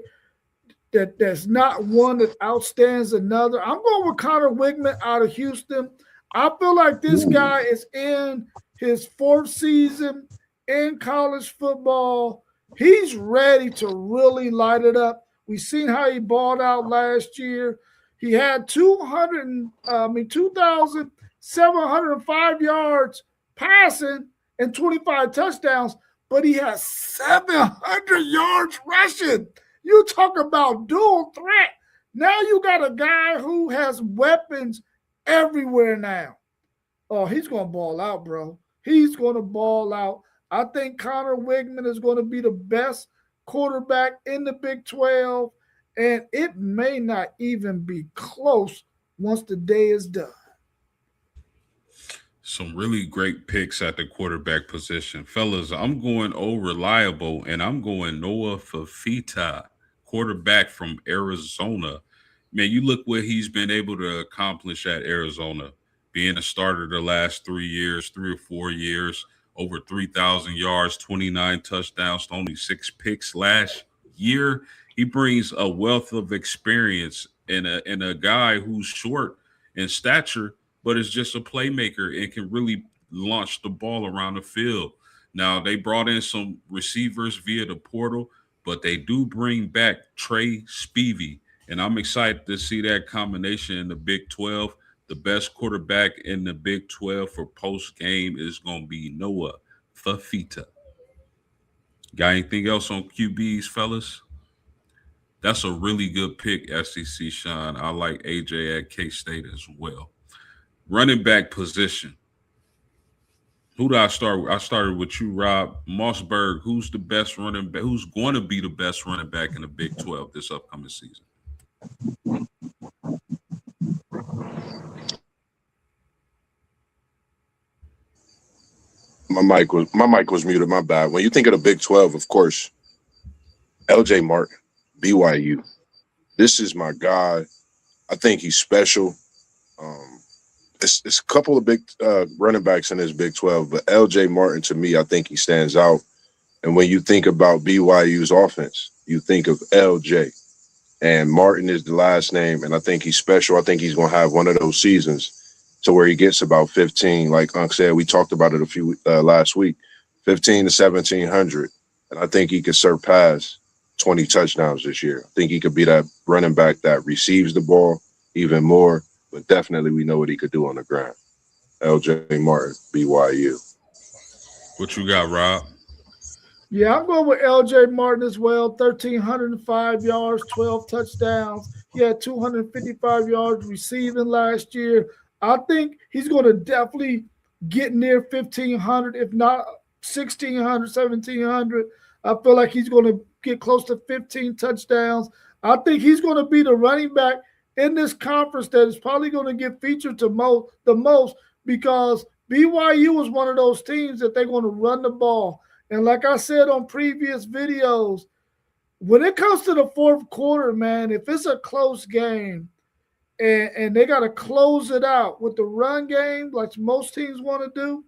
That's not one that outstands another. I'm going with Connor Wigman out of Houston. I feel like this guy is in his 4th season in college football. He's ready to really light it up. We've seen how he balled out last year. He had 2,705 yards passing and 25 touchdowns, but he has 700 yards rushing. You talk about dual threat. Now you got a guy who has weapons everywhere now. Oh, he's going to ball out, bro. He's going to ball out. I think Connor Wigman is going to be the best quarterback in the Big 12, and it may not even be close once the day is done. Some really great picks at the quarterback position. Fellas, I'm going reliable, and I'm going Noah Fafita, quarterback from Arizona. Man, you look what he's been able to accomplish at Arizona, being a starter the last 3 or 4 years, over 3,000 yards, 29 touchdowns, only 6 picks last year. He brings a wealth of experience and a guy who's short in stature, but is just a playmaker and can really launch the ball around the field. Now, they brought in some receivers via the portal, but they do bring back Trey Spivey, and I'm excited to see that combination in the Big 12. The best quarterback in the Big 12 for post-game is going to be Noah Fafita. Got anything else on QBs, fellas? That's a really good pick, SEC Sean. I like AJ at K State as well. Running back position. Who do I start with? I started with you, Rob Mossberg. Who's the best running back? Who's going to be the best running back in the Big 12 this upcoming season? My mic was muted. My bad. When you think of the Big 12, of course, LJ Martin, BYU. This is my guy. I think he's special. Um, it's a couple of big running backs in this Big 12, but LJ Martin, to me, I think he stands out. And when you think about BYU's offense, you think of LJ. And Martin is the last name, and I think he's special. I think he's going to have one of those seasons to where he gets about 15. Like Unc said, we talked about it a few last week, 15 to 1,700. And I think he could surpass 20 touchdowns this year. I think he could be that running back that receives the ball even more, but definitely we know what he could do on the ground. LJ Martin, BYU. What you got, Rob? Yeah, I'm going with LJ Martin as well. 1,305 yards, 12 touchdowns. He had 255 yards receiving last year. I think he's going to definitely get near 1,500, if not 1,600, 1,700. I feel like he's going to get close to 15 touchdowns. I think he's going to be the running back in this conference that is probably going to get featured the most because BYU is one of those teams that they're going to run the ball. And like I said on previous videos, when it comes to the fourth quarter, man, if it's a close game and they got to close it out with the run game, like most teams want to do,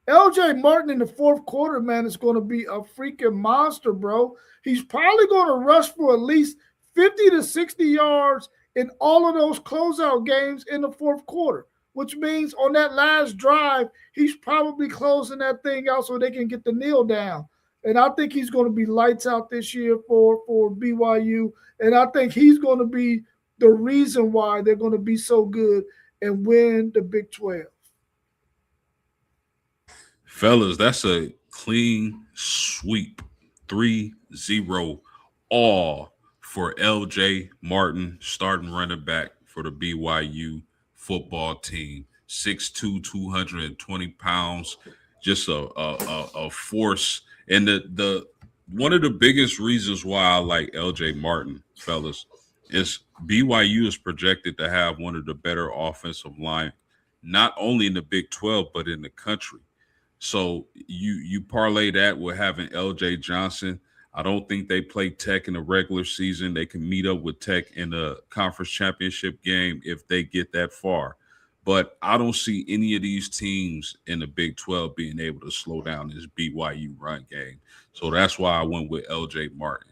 LJ Martin in the fourth quarter, man, is going to be a freaking monster, bro. He's probably going to rush for at least 50 to 60 yards in all of those closeout games in the fourth quarter, which means on that last drive, he's probably closing that thing out so they can get the kneel down. And I think he's going to be lights out this year for BYU. And I think he's going to be the reason why they're going to be so good and win the Big 12. Fellas, that's a clean sweep. 3-0 all for LJ Martin, starting running back for the BYU football team. 6'2", 220 pounds, just a force. And the one of the biggest reasons why I like LJ Martin, fellas, is BYU is projected to have one of the better offensive line, not only in the Big 12, but in the country. So you parlay that with having LJ Johnson. I don't think they play Tech in the regular season. They can meet up with Tech in the conference championship game if they get that far. But I don't see any of these teams in the Big 12 being able to slow down this BYU run game. So that's why I went with LJ Martin.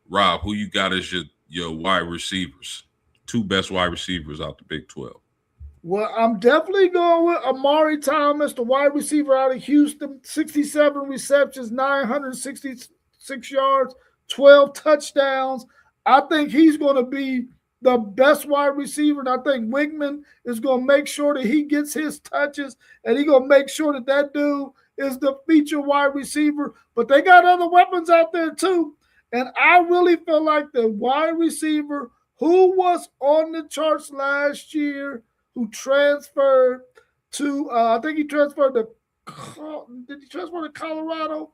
Rob, who you got as your wide receivers? Two best wide receivers out the Big 12. Well, I'm definitely going with Amari Thomas, the wide receiver out of Houston. 67 receptions, 966 yards, 12 touchdowns. I think he's going to be the best wide receiver, and I think Wigman is going to make sure that he gets his touches, and he's going to make sure that that dude is the feature wide receiver. But they got other weapons out there too, and I really feel like the wide receiver who was on the charts last year, who transferred to, I think he transferred to, did he transfer to Colorado?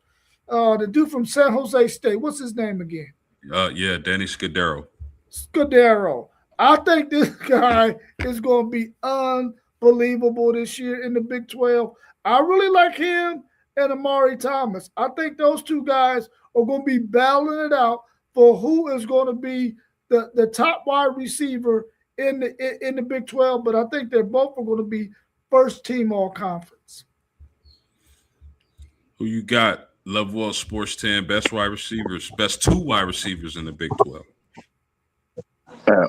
The dude from San Jose State. What's his name again? Yeah, Danny Scudero. Scudero. I think this guy is going to be unbelievable this year in the Big 12. I really like him and Amari Thomas. I think those two guys are going to be battling it out for who is going to be the top wide receiver in the Big 12, but I think they're both are going to be first team all conference. Who you got? Level Up Sports 10, best wide receivers, best two wide receivers in the Big 12.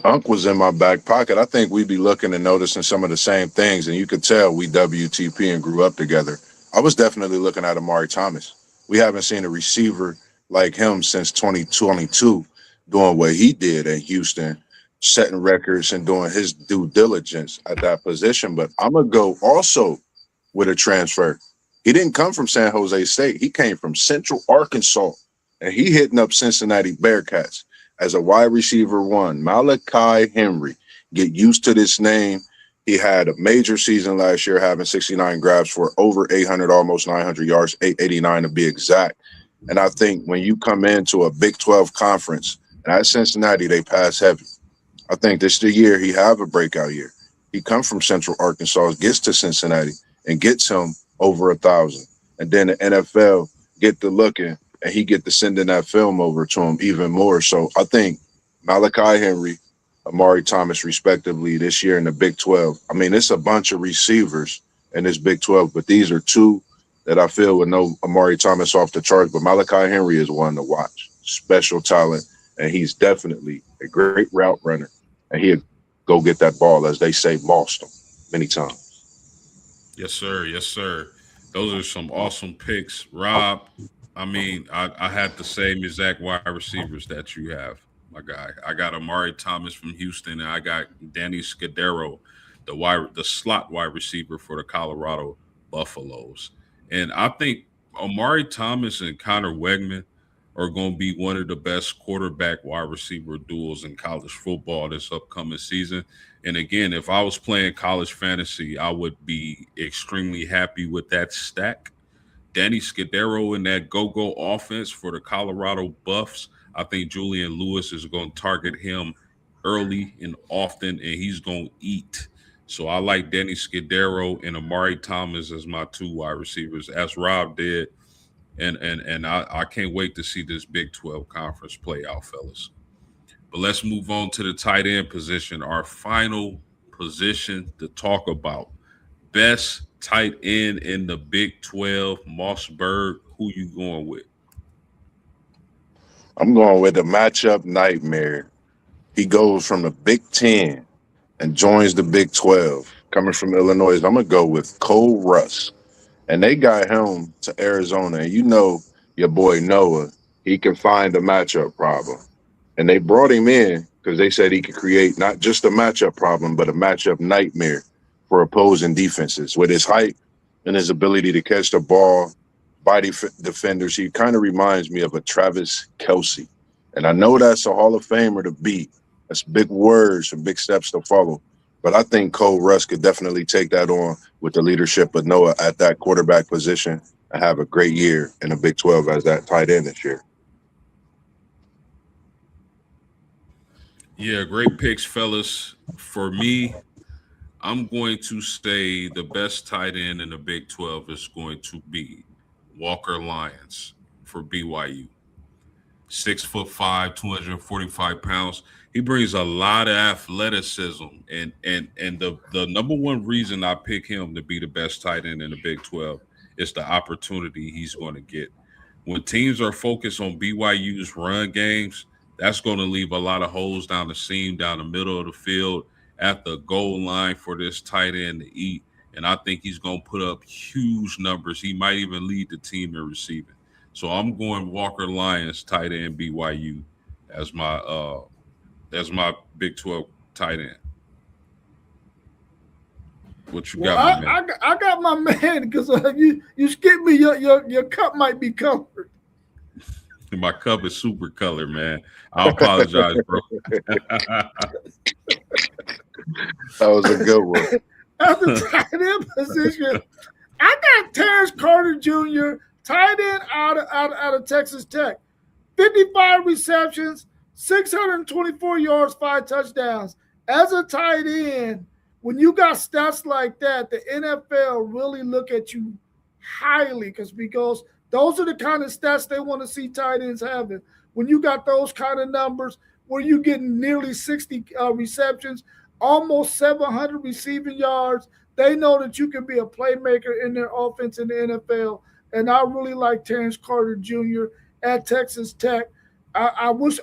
Unc was in my back pocket. I think we'd be looking and noticing some of the same things, and you could tell we WTP and grew up together. I was definitely looking at Amari Thomas. We haven't seen a receiver like him since 2022 doing what he did in Houston, setting records and doing his due diligence at that position. But I'm going to go also with a transfer. He didn't come from San Jose State. He came from Central Arkansas, and he hitting up Cincinnati Bearcats. as a wide receiver one, Malachi Henry. Get used to this name. He had a major season last year, having 69 grabs for over 800, almost 900 yards, 889 to be exact. And I think when you come into a Big 12 conference, and at Cincinnati, they pass heavy. I think this is the year he have a breakout year. He comes from Central Arkansas, gets to Cincinnati, and gets him over 1,000. And then the NFL get to looking, and he get to sending that film over to him even more. So I think Malachi Henry, Amari Thomas, respectively, this year in the Big 12. I mean, it's a bunch of receivers in this Big 12, but these are two that I feel would know Amari Thomas off the charts. But Malachi Henry is one to watch. Special talent, and he's definitely a great route runner. And he'll go get that ball, as they say, bossed him many times. Yes, sir. Yes, sir. Those are some awesome picks. Rob, I mean, I had the same exact wide receivers that you have, my guy. I got Amari Thomas from Houston, and I got Danny Scudero, the slot wide receiver for the Colorado Buffaloes. And I think Amari Thomas and Connor Wegman are going to be one of the best quarterback wide receiver duels in college football this upcoming season. And again, if I was playing college fantasy, I would be extremely happy with that stack. Danny Scudero in that go-go offense for the Colorado Buffs. I think Julian Lewis is going to target him early and often, and he's going to eat. So I like Danny Scudero and Amari Thomas as my two wide receivers, as Rob did. And I can't wait to see this Big 12 conference play out, fellas. But let's move on to the tight end position, our final position to talk about. Best tight end in the Big 12, Mossberg. Who you going with? I'm going with the matchup nightmare. He goes from the Big 10 and joins the Big 12. Coming from Illinois, I'm going to go with Cole Russ. And they got him to Arizona. And you know your boy Noah, he can find a matchup problem. And they brought him in because they said he could create not just a matchup problem, but a matchup nightmare for opposing defenses. With his height and his ability to catch the ball by defenders, he kind of reminds me of a Travis Kelce. And I know that's a Hall of Famer to beat. That's big words and big steps to follow. But I think Cole Russ could definitely take that on with the leadership of Noah at that quarterback position and have a great year in the Big 12 as that tight end this year. Yeah, great picks, fellas. For me, I'm going to say the best tight end in the Big 12 is going to be Walker Lyons for BYU. 6'5", 245 pounds. He brings a lot of athleticism, and the number one reason I pick him to be the best tight end in the Big 12 is the opportunity he's going to get. When teams are focused on BYU's run games, that's going to leave a lot of holes down the seam, down the middle of the field, at the goal line for this tight end to eat. And I think he's going to put up huge numbers. He might even lead the team in receiving. So I'm going Walker Lyons, tight end BYU, as my Big 12 tight end. What you got, man? I got my man because you skipped me. Your cup might be covered. My cup is super colored, man. I apologize, bro. That was a good one. At the tight end position, I got Terrence Carter Jr., tight end out of Texas Tech. 55 receptions, 624 yards, 5 touchdowns. As a tight end, when you got stats like that, the NFL really look at you highly because those are the kind of stats they want to see tight ends having. When you got those kind of numbers where you're getting nearly 60 receptions, almost 700 receiving yards, they know that you can be a playmaker in their offense in the NFL. And I really like Terrence Carter Jr. at Texas Tech. I wish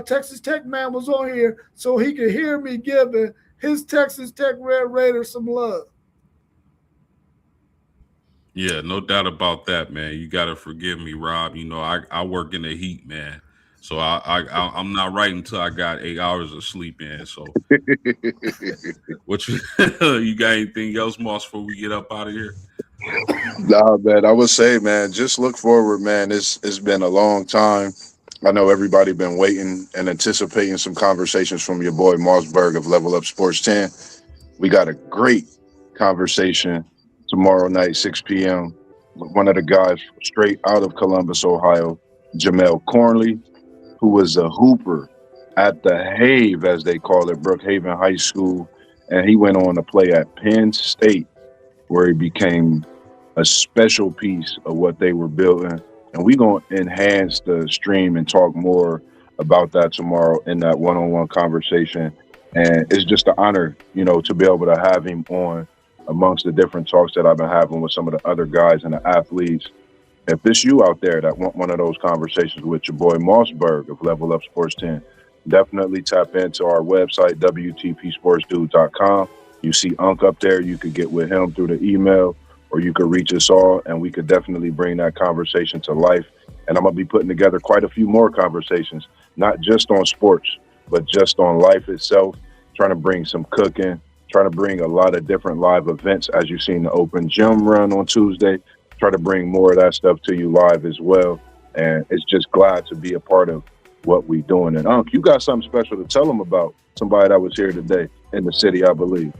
Texas Tech man was on here so he could hear me giving his Texas Tech Red Raiders some love. Yeah, no doubt about that, man. You got to forgive me, Rob. You know, I work in the heat, man. So I'm not right until I got 8 hours of sleep in. So what you got anything else, Moss, before we get up out of here? Nah, man, I would say, man, just look forward, man. It's been a long time. I know everybody been waiting and anticipating some conversations from your boy Mossberg of Level Up Sports 10. We got a great conversation tomorrow night, 6 p.m. with one of the guys straight out of Columbus, Ohio, Jamel Cornley, who was a hooper at the Have, as they call it, Brookhaven High School. And he went on to play at Penn State, where he became a special piece of what they were building. And we're going to enhance the stream and talk more about that tomorrow in that one-on-one conversation. And it's just an honor, to be able to have him on amongst the different talks that I've been having with some of the other guys and the athletes. If it's you out there that want one of those conversations with your boy Mossberg of Level Up Sports 10, definitely tap into our website, WTPSportsDude.com. You see Unc up there. You could get with him through the email, or you could reach us all, and we could definitely bring that conversation to life. And I'm going to be putting together quite a few more conversations, not just on sports, but just on life itself, trying to bring some cooking, trying to bring a lot of different live events, as you've seen the Open Gym run on Tuesday. Try to bring more of that stuff to you live as well. And it's just glad to be a part of what we doing. And Unc, you got something special to tell them about somebody that was here today in the city, I believe.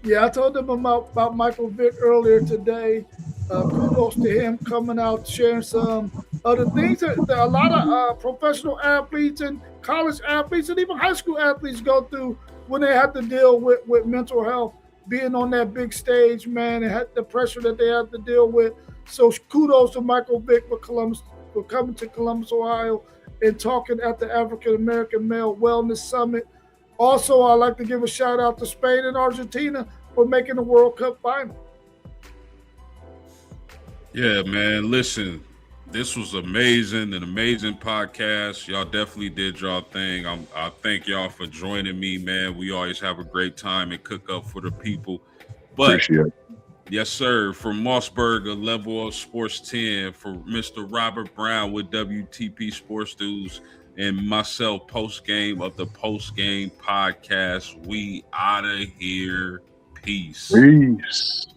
Yeah, I told them about Michael Vick earlier today. Kudos to him coming out, sharing some of the things that a lot of professional athletes and college athletes and even high school athletes go through when they have to deal with mental health, being on that big stage, man, and the pressure that they have to deal with. So kudos to Michael Vick for coming to Columbus, Ohio, and talking at the African American Male Wellness Summit. Also, I'd like to give a shout out to Spain and Argentina for making the World Cup final. Yeah, man. Listen, this was amazing, an amazing podcast. Y'all definitely did y'all thing. I thank y'all for joining me, man. We always have a great time and cook up for the people. But Appreciate it. Yes, sir. From Mossberg, a Level Up Sports 10, for Mr. Robert Brown with WTP Sports News, and myself, post-game of the post-game podcast. We out of here. Peace. Peace.